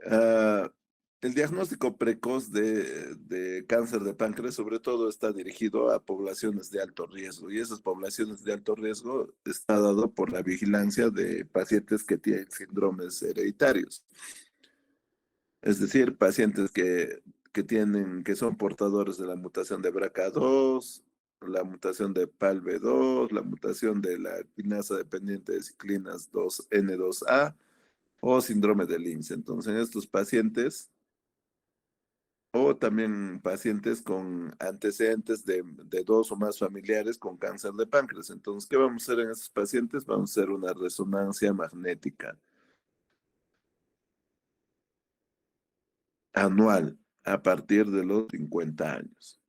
Ah, el diagnóstico precoz de cáncer de páncreas sobre todo está dirigido a poblaciones de alto riesgo y esas poblaciones de alto riesgo está dado por la vigilancia de pacientes que tienen síndromes hereditarios. Es decir, pacientes que son portadores de la mutación de BRCA2, la mutación de PALB2, la mutación de la quinasa dependiente de ciclinas 2N2A o síndrome de Lynch. Entonces, en estos pacientes, o también pacientes con antecedentes de dos o más familiares con cáncer de páncreas. Entonces, ¿qué vamos a hacer en estos pacientes? Vamos a hacer una resonancia magnética anual a partir de los 50 años.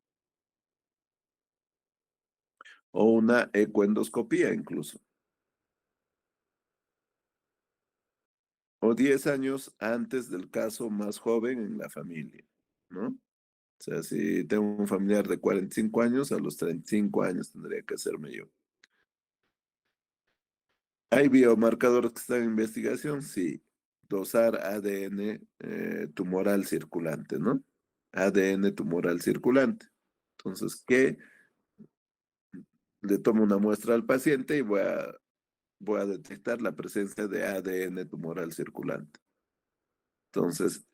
O una ecoendoscopía incluso. O 10 años antes del caso más joven en la familia, ¿no? O sea, si tengo un familiar de 45 años, a los 35 años tendría que hacerme yo. ¿Hay biomarcadores que están en investigación? Sí. Dosar ADN tumoral circulante, ¿no? ADN tumoral circulante. Entonces, ¿qué? Le tomo una muestra al paciente y voy a detectar la presencia de ADN tumoral circulante. Entonces,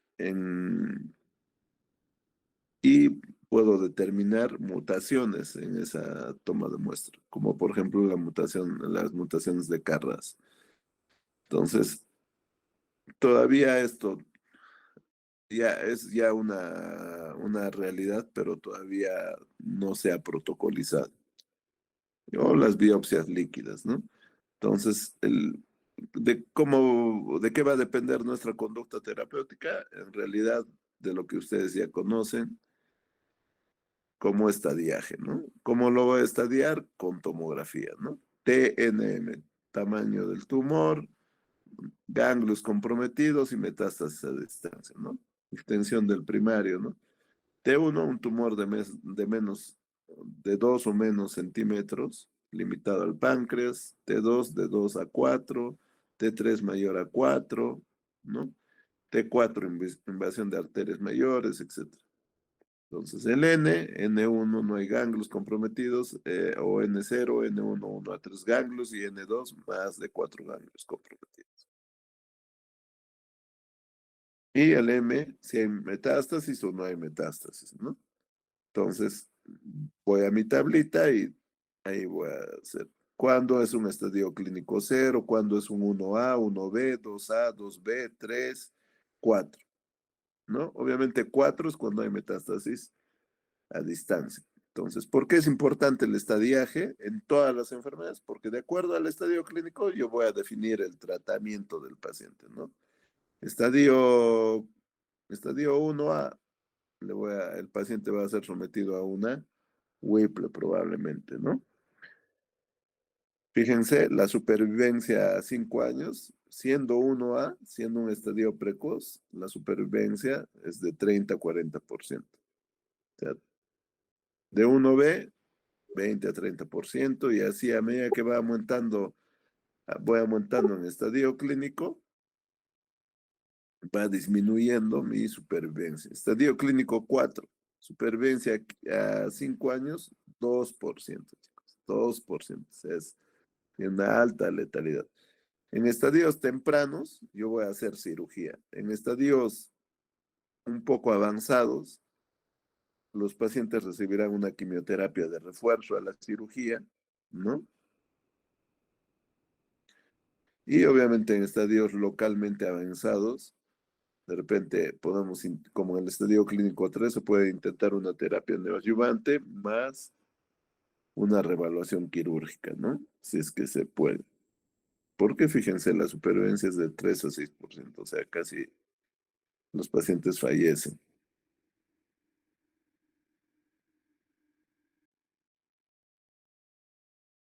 y puedo determinar mutaciones en esa toma de muestra, como por ejemplo las mutaciones de Carras. Entonces, todavía esto es ya una realidad, pero todavía no se ha protocolizado. O las biopsias líquidas, ¿no? Entonces, de qué va a depender nuestra conducta terapéutica, en realidad de lo que ustedes ya conocen como estadiaje, ¿no? ¿Cómo lo voy a estadiar? Con tomografía, ¿no? TNM, tamaño del tumor, ganglios comprometidos y metástasis a distancia, ¿no? Extensión del primario, ¿no? T1, un tumor de 2 o menos centímetros, limitado al páncreas, T2 de 2 a 4, T3 mayor a 4, ¿no? T4 invasión de arterias mayores, etc. Entonces el N1 no hay ganglios comprometidos, o N0, N1, 1 a 3 ganglios y N2 más de 4 ganglios comprometidos. Y el M, si hay metástasis o no hay metástasis, ¿no? Entonces, voy a mi tablita y ahí voy a hacer. ¿Cuándo es un estadio clínico 0? ¿Cuándo es un 1A, 1B, 2A, 2B, 3, 4? ¿No? Obviamente 4 es cuando hay metástasis a distancia. Entonces, ¿por qué es importante el estadiaje en todas las enfermedades? Porque de acuerdo al estadio clínico yo voy a definir el tratamiento del paciente, ¿no? Estadio 1A, el paciente va a ser sometido a una Whipple probablemente, ¿no? Fíjense, la supervivencia a 5 años, siendo 1A, siendo un estadio precoz, la supervivencia es de 30 a 40%. O sea, de 1B, 20 a 30%, y así a medida que voy aumentando en estadio clínico, va disminuyendo mi supervivencia. Estadio clínico 4, supervivencia a 5 años, 2%, chicos, 2%. Tiene una alta letalidad. En estadios tempranos, yo voy a hacer cirugía. En estadios un poco avanzados, los pacientes recibirán una quimioterapia de refuerzo a la cirugía, ¿no? Y obviamente en estadios localmente avanzados, de repente podemos, como en el estadio clínico 3, se puede intentar una terapia neoadyuvante más una reevaluación quirúrgica, ¿no? Si es que se puede. Porque fíjense, la supervivencia es de 3 a 6%, o sea, casi los pacientes fallecen.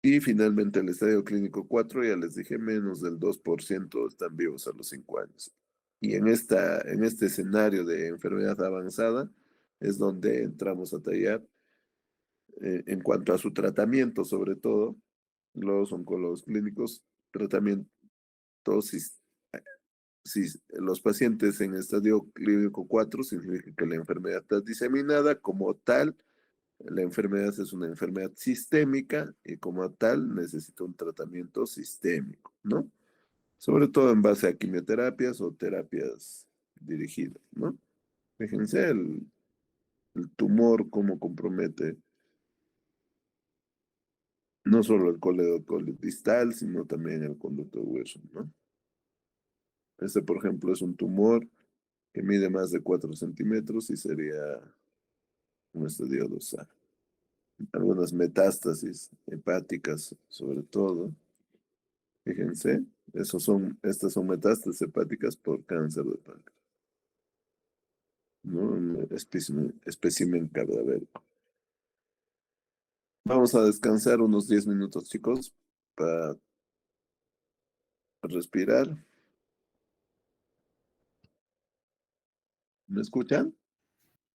Y finalmente el estadio clínico 4, ya les dije, menos del 2% están vivos a los 5 años. Y en este escenario de enfermedad avanzada es donde entramos a tallar en cuanto a su tratamiento, sobre todo, los oncólogos clínicos, tratamientos, si los pacientes en estadio clínico 4 significa que la enfermedad está diseminada como tal. La enfermedad es una enfermedad sistémica y como tal necesita un tratamiento sistémico, ¿no? Sobre todo en base a quimioterapias o terapias dirigidas, ¿no? Fíjense el tumor cómo compromete no solo el coledocolio distal, sino también el conducto de hueso, ¿no? Este, por ejemplo, es un tumor que mide más de 4 centímetros y sería un estadio 2A. Algunas metástasis hepáticas, sobre todo. Fíjense, estas son metástasis hepáticas por cáncer de páncreas, ¿no? Un espécimen cadavérico. Vamos a descansar unos 10 minutos, chicos, para respirar. ¿Me escuchan?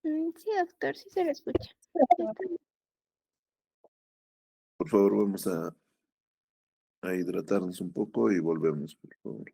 Sí, doctor, sí se lo escucha. Está bien. Por favor, vamos a hidratarnos un poco y volvemos, por favor.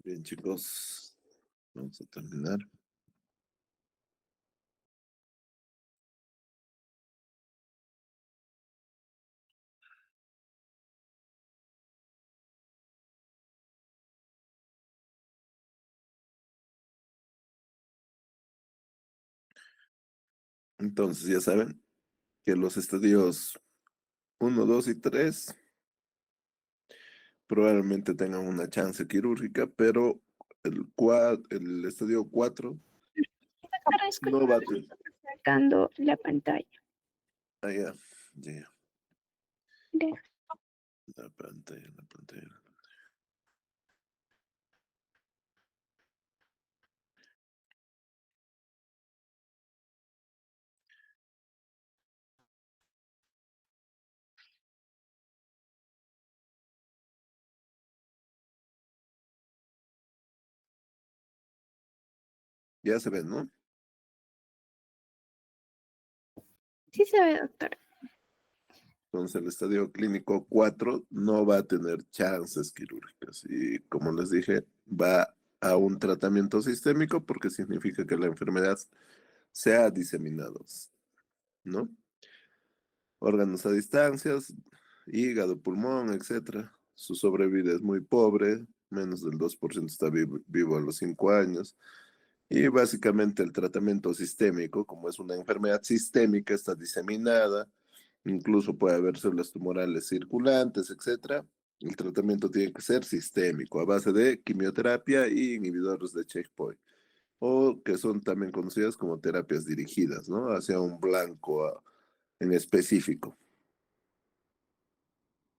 Bien, chicos, vamos a terminar. Entonces, ya saben que los estadios 1, 2 y 3 probablemente tengan una chance quirúrgica, pero el estadio 4 Doctor, no va a escucha, tener. sacando la pantalla. Ah, ya, ya, De- la pantalla, la pantalla. Ya se ven, ¿no? Sí se ve, doctor. Entonces el estadio clínico 4 no va a tener chances quirúrgicas y como les dije, va a un tratamiento sistémico porque significa que la enfermedad se ha diseminado, ¿no? Órganos a distancias, hígado, pulmón, etcétera. Su sobrevida es muy pobre, menos del 2% está vivo a los 5 años. Y básicamente el tratamiento sistémico, como es una enfermedad sistémica, está diseminada, incluso puede haber células tumorales circulantes, etcétera. El tratamiento tiene que ser sistémico, a base de quimioterapia y inhibidores de checkpoint, o que son también conocidas como terapias dirigidas, ¿no? Hacia un blanco en específico,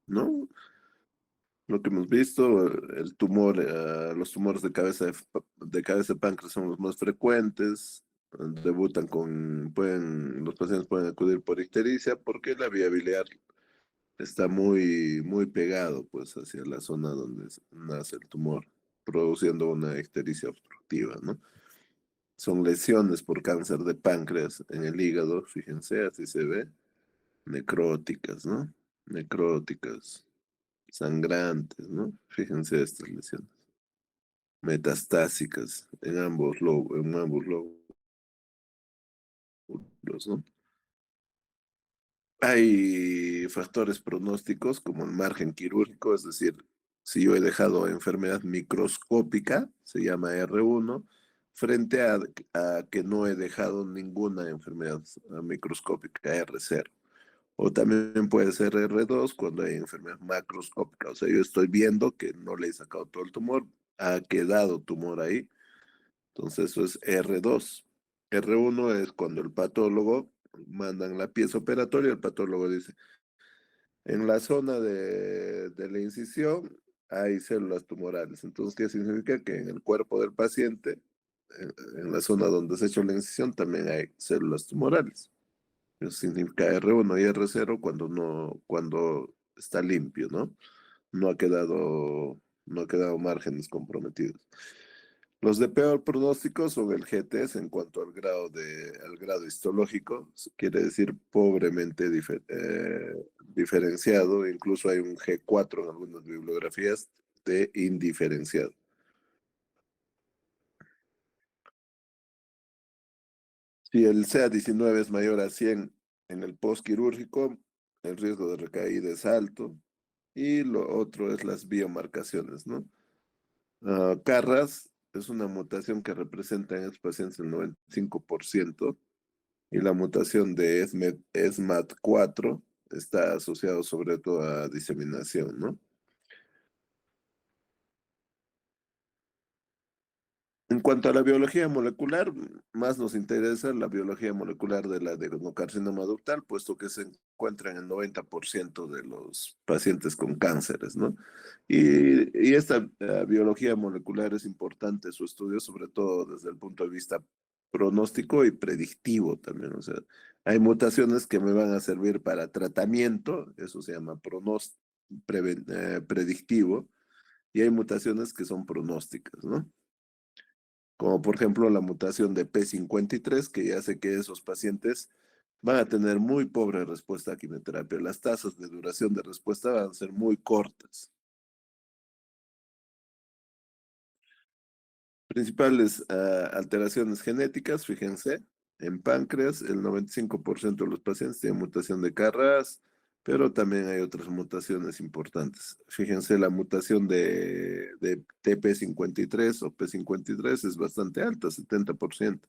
¿no? Lo que hemos visto, el tumor, los tumores de cabeza de páncreas son los más frecuentes, debutan los pacientes pueden acudir por ictericia porque la vía biliar está muy pegado pues hacia la zona donde nace el tumor, produciendo una ictericia obstructiva, ¿no? Son lesiones por cáncer de páncreas en el hígado, fíjense, así se ve, necróticas, ¿no? Necróticas, sangrantes, ¿no? Fíjense estas lesiones metastásicas en ambos lóbulos, ¿no? Hay factores pronósticos como el margen quirúrgico, es decir, si yo he dejado enfermedad microscópica, se llama R1, frente a que no he dejado ninguna enfermedad microscópica, R0. O también puede ser R2 cuando hay enfermedad macroscópica. O sea, yo estoy viendo que no le he sacado todo el tumor, ha quedado tumor ahí. Entonces eso es R2. R1 es cuando el patólogo mandan la pieza operatoria, el patólogo dice, en la zona de la incisión hay células tumorales. Entonces, ¿qué significa? Que en el cuerpo del paciente, en la zona donde se ha hecho la incisión, también hay células tumorales. Eso significa R1 y R0 cuando está limpio, ¿no? No ha quedado, no ha quedado márgenes comprometidos. Los de peor pronóstico son el GTS en cuanto al grado histológico, quiere decir pobremente diferenciado, incluso hay un G4 en algunas bibliografías de indiferenciado. Si el CA19 es mayor a 100 en el postquirúrgico, el riesgo de recaída es alto. Y lo otro es las biomarcaciones, ¿no? Carras es una mutación que representa en estos pacientes el 95%, y la mutación de SMAD4 está asociado sobre todo a diseminación, ¿no? En cuanto a la biología molecular, más nos interesa la biología molecular de la adenocarcinoma ductal, puesto que se encuentra en el 90% de los pacientes con cánceres, ¿no? Y esta biología molecular es importante su estudio, sobre todo desde el punto de vista pronóstico y predictivo también. O sea, hay mutaciones que me van a servir para tratamiento, eso se llama predictivo, y hay mutaciones que son pronósticas, ¿no? Como por ejemplo la mutación de P53, que ya sé que esos pacientes van a tener muy pobre respuesta a quimioterapia. Las tasas de duración de respuesta van a ser muy cortas. Principales alteraciones genéticas, fíjense, en páncreas el 95% de los pacientes tienen mutación de Carras, pero también hay otras mutaciones importantes. Fíjense, la mutación de TP53 o P53 es bastante alta, 70%.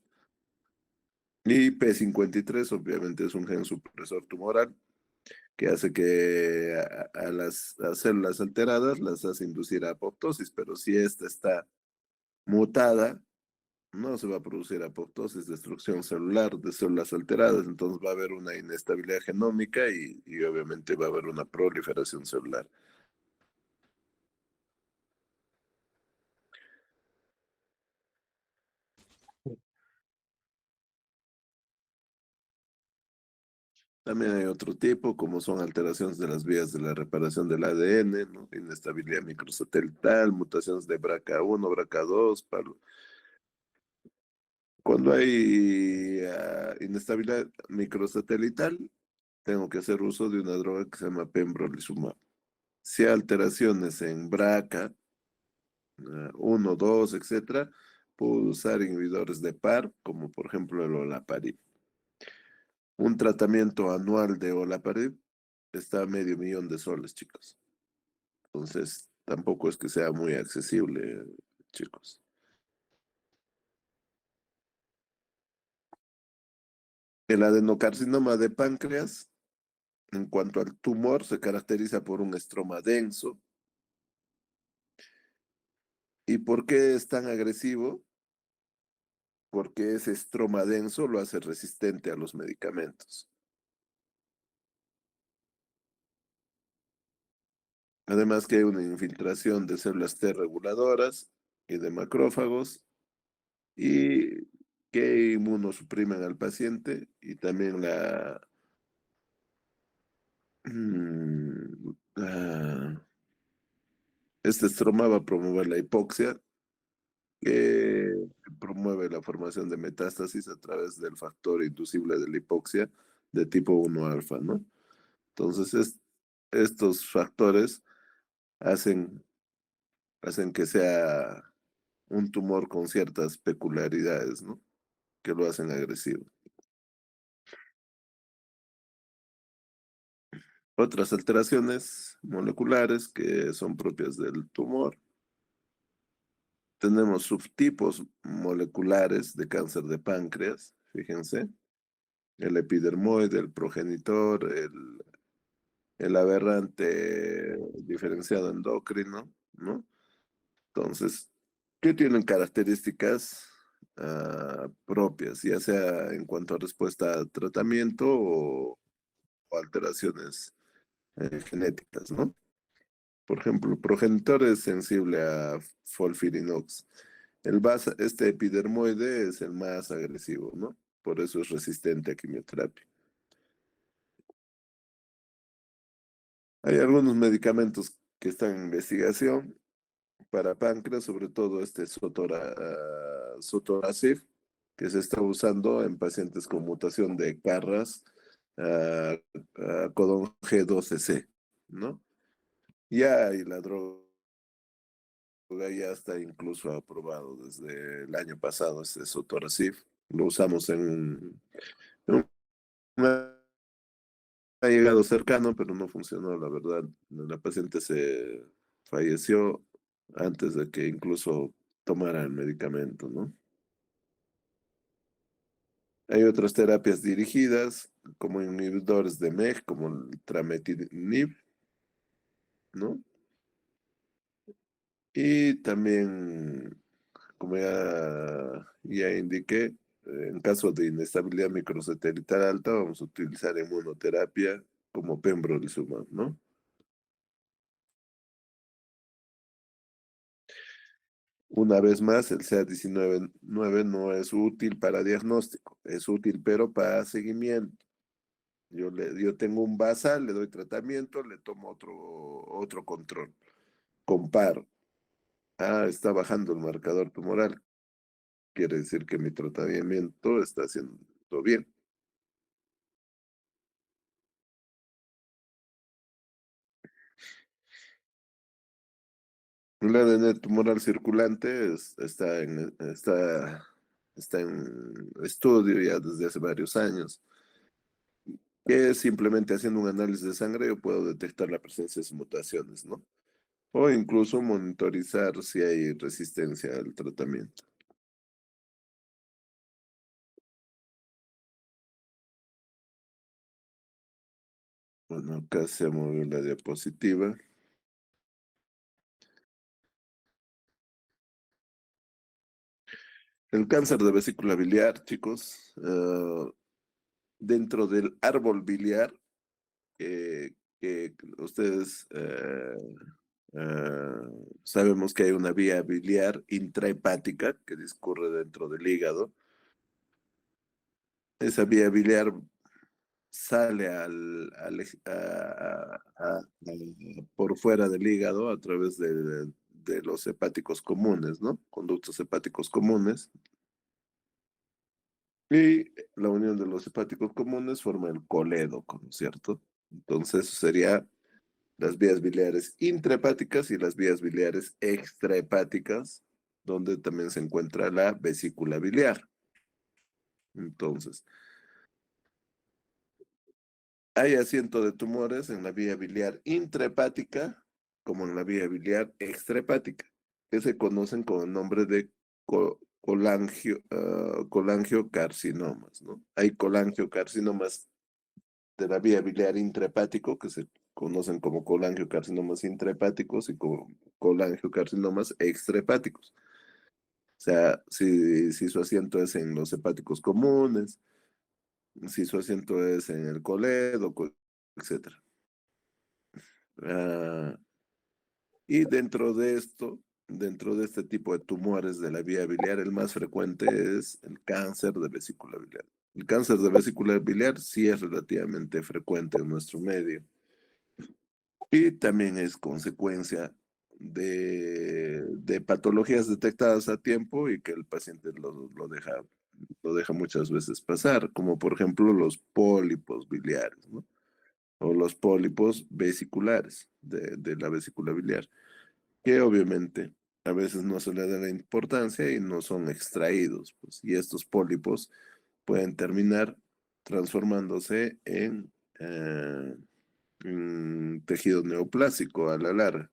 Y P53 obviamente es un gen supresor tumoral que hace que a las células alteradas las hace inducir a apoptosis, pero si esta está mutada, no se va a producir apoptosis, destrucción celular de células alteradas, entonces va a haber una inestabilidad genómica y obviamente va a haber una proliferación celular. También hay otro tipo, como son alteraciones de las vías de la reparación del ADN, ¿no? Inestabilidad microsatelital, mutaciones de BRCA1, BRCA2. Cuando hay inestabilidad microsatelital, tengo que hacer uso de una droga que se llama pembrolizumab. Si hay alteraciones en BRCA, 1, 2, etcétera, puedo usar inhibidores de PAR, como por ejemplo el olaparib. Un tratamiento anual de olaparib está a $500,000, chicos. Entonces, tampoco es que sea muy accesible, chicos. El adenocarcinoma de páncreas, en cuanto al tumor, se caracteriza por un estroma denso. ¿Y por qué es tan agresivo? Porque ese estroma denso lo hace resistente a los medicamentos. Además que hay una infiltración de células T reguladoras y de macrófagos y que inmunosuprimen al paciente y también ah, este estroma va a promover la hipoxia que promueve la formación de metástasis a través del factor inducible de la hipoxia de tipo 1 alfa, ¿no? Entonces, estos factores hacen, hacen que sea un tumor con ciertas peculiaridades, ¿no? Que lo hacen agresivo. Otras alteraciones moleculares que son propias del tumor. Tenemos subtipos moleculares de cáncer de páncreas, fíjense, el epidermoide, el progenitor, el aberrante diferenciado endocrino, ¿no? Entonces, ¿qué tienen características propias, ya sea en cuanto a respuesta a tratamiento o alteraciones genéticas, ¿no? Por ejemplo, el progenitor es sensible a folfirinox. Este epidermoide es el más agresivo, ¿no? Por eso es resistente a quimioterapia. Hay algunos medicamentos que están en investigación para páncreas, sobre todo este sotorasib, que se está usando en pacientes con mutación de Carras, ah, codón G12C, ¿no? Ya, y la droga ya está incluso aprobado desde el año pasado, este sotorasib. Lo usamos en ha llegado cercano, pero no funcionó, la verdad. La paciente se falleció antes de que incluso tomara el medicamento, ¿no? Hay otras terapias dirigidas, como inhibidores de MEG, como el trametinib, ¿no? Y también, como ya indiqué, en caso de inestabilidad microsatelital alta, vamos a utilizar inmunoterapia como pembrolizumab, ¿no? Una vez más, el CA19-9 no es útil para diagnóstico, es útil pero para seguimiento. Yo tengo un basal, le doy tratamiento, le tomo otro control. Comparo. Ah, está bajando el marcador tumoral. Quiere decir que mi tratamiento está haciendo bien. El ADN tumoral circulante está en estudio ya desde hace varios años, que simplemente haciendo un análisis de sangre yo puedo detectar la presencia de mutaciones, ¿no? O incluso monitorizar si hay resistencia al tratamiento. Bueno, acá se movió la diapositiva. El cáncer de vesícula biliar, chicos, dentro del árbol biliar, que ustedes eh, sabemos que hay una vía biliar intrahepática que discurre dentro del hígado. Esa vía biliar sale por fuera del hígado a través de los hepáticos comunes, ¿no? Conductos hepáticos comunes. Y la unión de los hepáticos comunes forma el colédoco, ¿no es cierto? Entonces sería las vías biliares intrahepáticas y las vías biliares extrahepáticas, donde también se encuentra la vesícula biliar. Entonces, hay asiento de tumores en la vía biliar intrahepática como en la vía biliar extrahepática, que se conocen con el nombre de colangiocarcinomas, ¿no? Hay colangiocarcinomas de la vía biliar intrahepático, que se conocen como colangiocarcinomas intrahepáticos y como colangiocarcinomas extrahepáticos. O sea, si su asiento es en los hepáticos comunes, si su asiento es en el colédoco, etc. Ah, y dentro de este tipo de tumores de la vía biliar, el más frecuente es el cáncer de vesícula biliar. El cáncer de vesícula biliar sí es relativamente frecuente en nuestro medio y también es consecuencia de patologías detectadas a tiempo y que el paciente lo deja muchas veces pasar, como por ejemplo los pólipos biliares, ¿no? O los pólipos vesiculares de la vesícula biliar, que obviamente a veces no se le da la importancia y no son extraídos, pues, y estos pólipos pueden terminar transformándose en tejido neoplásico a la larga.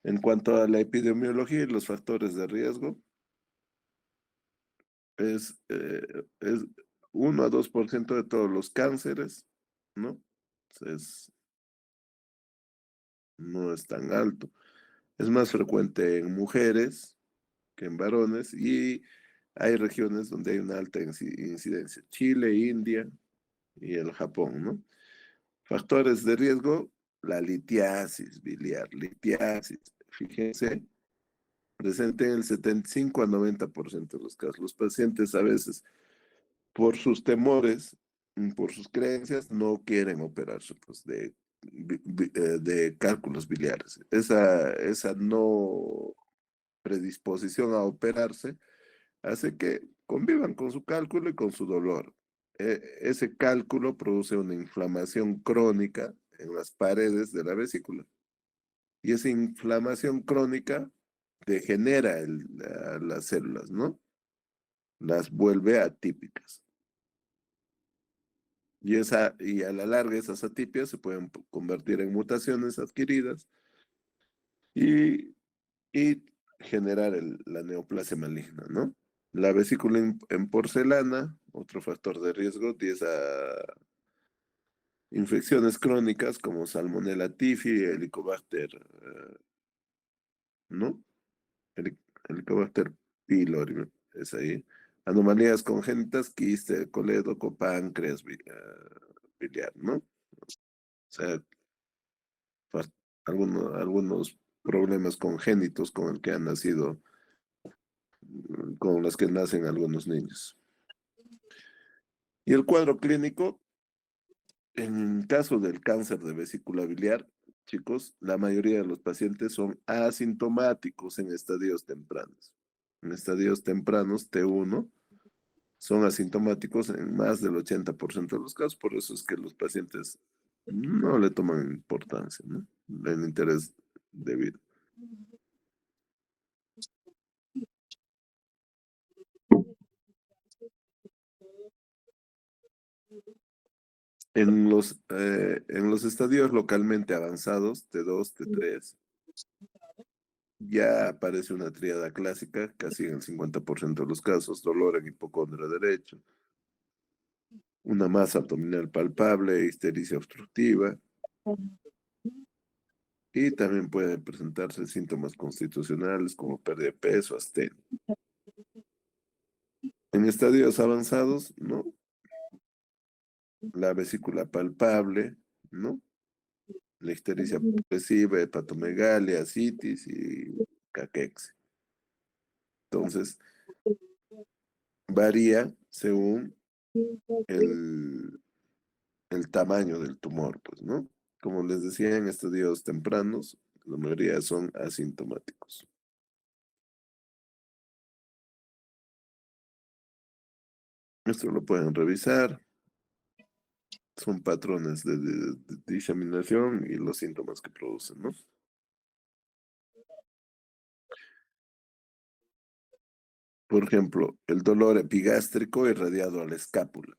En cuanto a la epidemiología y los factores de riesgo, es 1 a 2% de todos los cánceres, ¿no? Es, no es tan alto. Es más frecuente en mujeres que en varones y hay regiones donde hay una alta incidencia. Chile, India y el Japón, ¿no? Factores de riesgo, la litiasis biliar. Litiasis, fíjense, presente en el 75 a 90% de los casos. Los pacientes a veces, por sus temores, por sus creencias, no quieren operarse pues, de cálculos biliares. Esa no predisposición a operarse hace que convivan con su cálculo y con su dolor. Ese cálculo produce una inflamación crónica en las paredes de la vesícula y esa inflamación crónica degenera las células, ¿no? Las vuelve atípicas. Y a la larga esas atipias se pueden convertir en mutaciones adquiridas y generar la neoplasia maligna, ¿no? La vesícula en porcelana, otro factor de riesgo, tiene infecciones crónicas como Salmonella typhi, Helicobacter, ¿no? Helicobacter pylori, es ahí. Anomalías congénitas, quiste, colédoco, páncreas, biliar, ¿no? O sea, fa- algunos problemas congénitos con el que han nacido, con los que nacen algunos niños. Y el cuadro clínico, en caso del cáncer de vesícula biliar, chicos, la mayoría de los pacientes son asintomáticos en estadios tempranos. En estadios tempranos, T1, son asintomáticos en más del 80% de los casos, por eso es que los pacientes no le toman importancia, ¿no? El interés debido. En los estadios localmente avanzados, T2, T3, ya aparece una tríada clásica, casi en el 50% de los casos, dolor en hipocondrio derecho, una masa abdominal palpable, ictericia obstructiva, y también pueden presentarse síntomas constitucionales como pérdida de peso, astenia. En estadios avanzados, ¿no? La vesícula palpable, ¿no? La ictericia progresiva, hepatomegalia, citis y caquexia. Entonces, varía según el tamaño del tumor, pues, ¿no? Como les decía, en estadios tempranos, la mayoría son asintomáticos. Esto lo pueden revisar. Son patrones de diseminación y los síntomas que producen, ¿no? Por ejemplo, el dolor epigástrico irradiado a la escápula.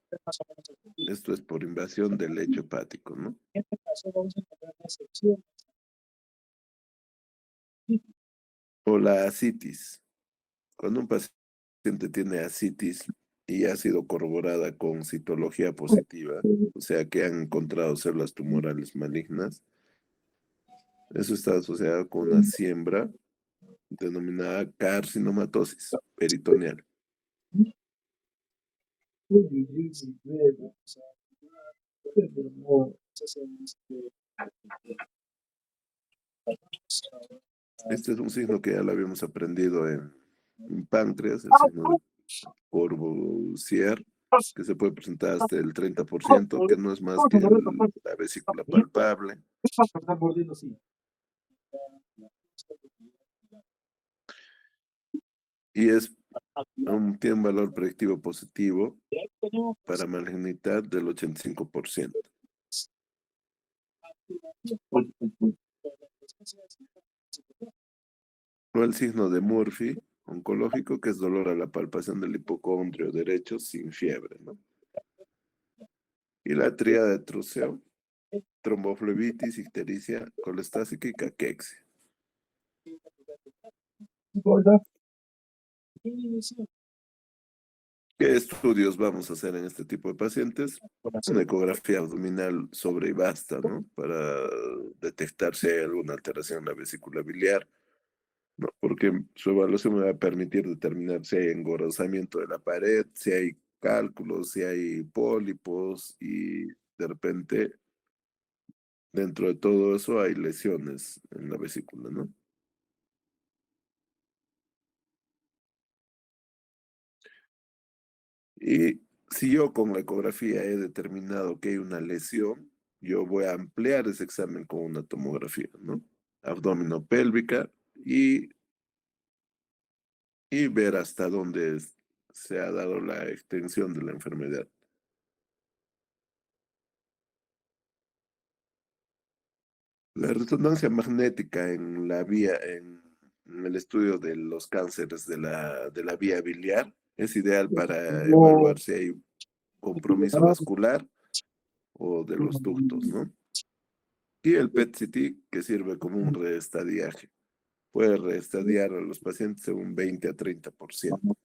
Esto es por invasión del lecho hepático, ¿no? O la asitis. Cuando un paciente tiene asitis y ha sido corroborada con citología positiva, o sea que han encontrado células tumorales malignas, eso está asociado con una siembra denominada carcinomatosis peritoneal. Este es un signo que ya lo habíamos aprendido en páncreas, el signo de Courvoisier, que se puede presentar hasta el 30%, que no es más que la vesícula palpable. Y tiene un valor predictivo positivo para malignidad del 85%. O el signo de Murphy, oncológico, que es dolor a la palpación del hipocondrio derecho sin fiebre, ¿no? Y la tríada de Trussell, tromboflebitis, ictericia, colestásica y caquexia. ¿Qué estudios vamos a hacer en este tipo de pacientes? Una ecografía abdominal sobre y basta, ¿no? Para detectar si hay alguna alteración en la vesícula biliar, ¿no? Porque su evaluación me va a permitir determinar si hay engrosamiento de la pared, si hay cálculos, si hay pólipos y de repente dentro de todo eso hay lesiones en la vesícula, ¿no? Y si yo con la ecografía he determinado que hay una lesión, yo voy a ampliar ese examen con una tomografía, ¿no? Abdominopélvica y ver hasta dónde se ha dado la extensión de la enfermedad. La resonancia magnética en el estudio de los cánceres de la vía biliar es ideal para evaluar si hay compromiso vascular o de los ductos, ¿no? Y el PET-CT, que sirve como un reestadiaje. Puede reestadiar a los pacientes en un 20 a 30%,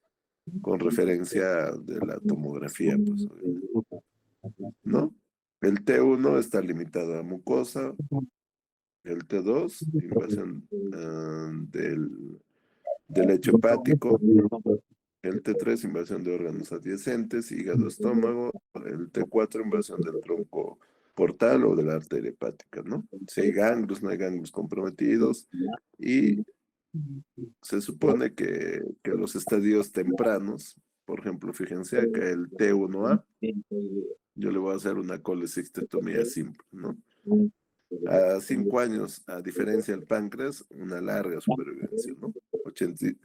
con referencia de la tomografía, pues, obviamente, ¿no? El T1 está limitado a mucosa, el T2, invasión del lecho hepático, el T3, invasión de órganos adyacentes, hígado, estómago, el T4, invasión del tronco portal o de la arteria hepática, ¿no? Si hay ganglios, no hay ganglios comprometidos, y se supone que los estadios tempranos, por ejemplo, fíjense acá el T1A, yo le voy a hacer una colecistectomía simple, ¿no? A 5 años, a diferencia del páncreas, una larga supervivencia, ¿no?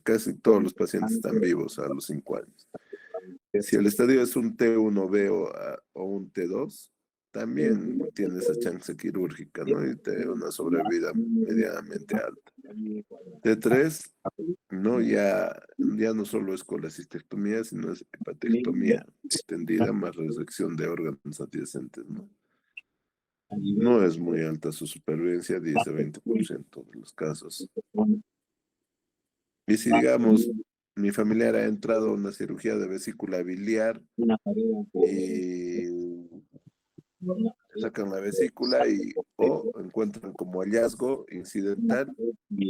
Casi todos los pacientes están vivos a los 5 años. Si el estadio es un T1B o un T2, también tiene esa chance quirúrgica, ¿no? Y tiene una sobrevida medianamente alta. T3, no, ya no solo es colecistectomía, sino es hepatectomía extendida más resección de órganos adyacentes, ¿no? No es muy alta su supervivencia, 10 a 20% de los casos. Y si, digamos, mi familiar ha entrado a una cirugía de vesícula biliar y sacan la vesícula o encuentran como hallazgo incidental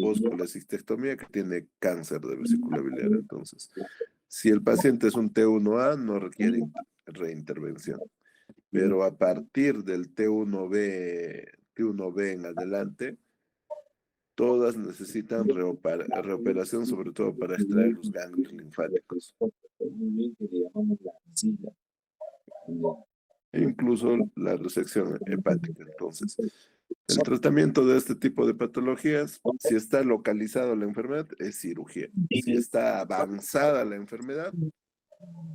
post-colecistectomía que tiene cáncer de vesícula biliar. Entonces, si el paciente es un T1A, no requiere reintervención. Pero a partir del T1B en adelante, todas necesitan reoperación, sobre todo para extraer los ganglios linfáticos. E incluso la resección hepática. Entonces, el tratamiento de este tipo de patologías, si está localizada la enfermedad, es cirugía. Si está avanzada la enfermedad,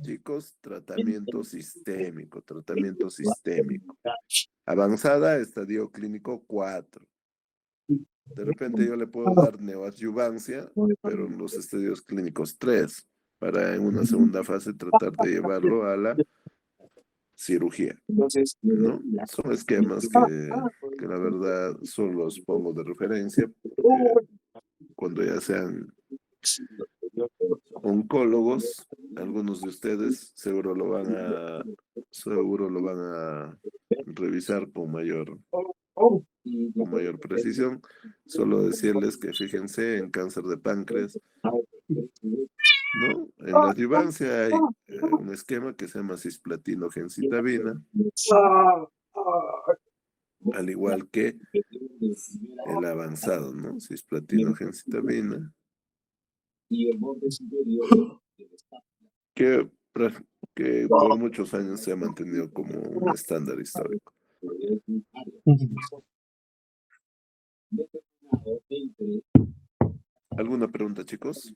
chicos, tratamiento sistémico, tratamiento sistémico. Avanzada, estadio clínico 4. De repente yo le puedo dar neoadyuvancia, pero en los estadios clínicos 3, para en una segunda fase tratar de llevarlo a la cirugía, ¿no? Son esquemas que la verdad solo los pongo de referencia, porque cuando ya sean oncólogos, algunos de ustedes seguro lo van a revisar con mayor precisión. Solo decirles que fíjense en cáncer de páncreas, ¿no? En la adyuvancia hay un esquema que se llama cisplatino-gencitabina, al igual que el avanzado, ¿no? Cisplatino-gencitabina, que, que por muchos años se ha mantenido como un estándar histórico. ¿Alguna pregunta, chicos?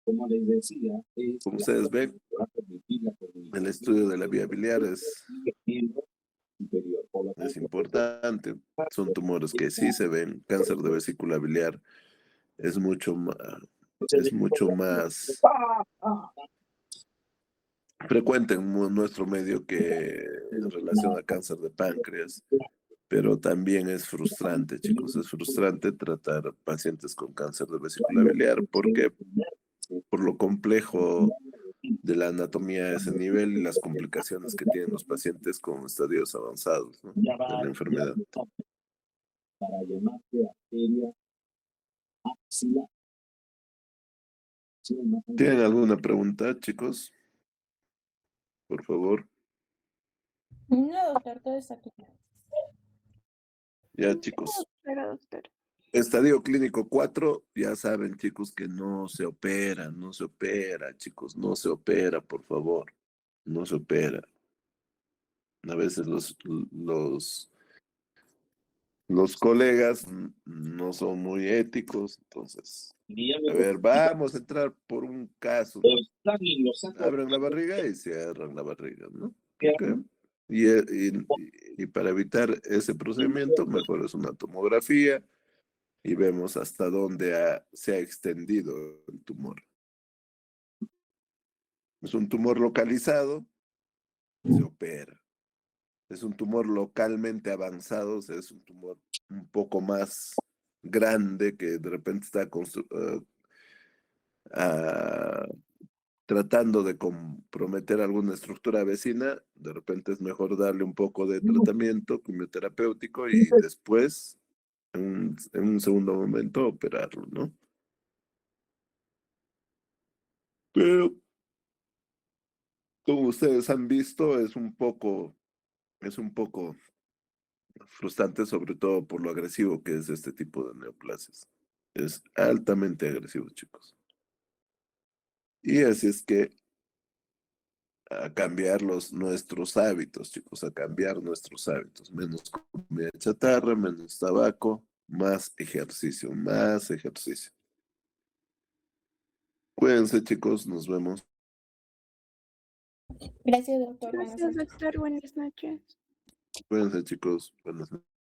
Como ustedes ven, el estudio de la vía biliar es importante. Son tumores que sí se ven. Cáncer de vesícula biliar es mucho más frecuente en nuestro medio que en relación a cáncer de páncreas, pero también es frustrante, chicos. Es frustrante tratar pacientes con cáncer de vesícula biliar porque por lo complejo de la anatomía a ese nivel y las complicaciones que tienen los pacientes con estadios avanzados, ¿no?, de la enfermedad. ¿Tienen alguna pregunta, chicos? Por favor. No, doctor, todo está claro. Ya, chicos. Pero, doctor. Estadio clínico 4, ya saben, chicos, que no se opera, chicos, no se opera, por favor, no se opera. A veces los colegas no son muy éticos, entonces, a ver, vamos a entrar por un caso, ¿no? Abren la barriga y cierran la barriga, ¿no? Okay. Y para evitar ese procedimiento, mejor es una tomografía y vemos hasta dónde se ha extendido el tumor. Es un tumor localizado, se opera. Es un tumor localmente avanzado, o sea, es un tumor un poco más grande que de repente está tratando de comprometer alguna estructura vecina. De repente es mejor darle un poco de tratamiento quimioterapéutico y después, en un segundo momento, operarlo, ¿no? Pero, como ustedes han visto, es un poco frustrante, sobre todo por lo agresivo que es este tipo de neoplasias. Es altamente agresivo, chicos. Y así es que a cambiar nuestros hábitos, chicos, a cambiar nuestros hábitos. Menos comida chatarra, menos tabaco, más ejercicio, más ejercicio. Cuídense, chicos, nos vemos. Gracias, doctor. Buenas Gracias, noches. doctor. Buenas noches. Cuídense, chicos, buenas noches.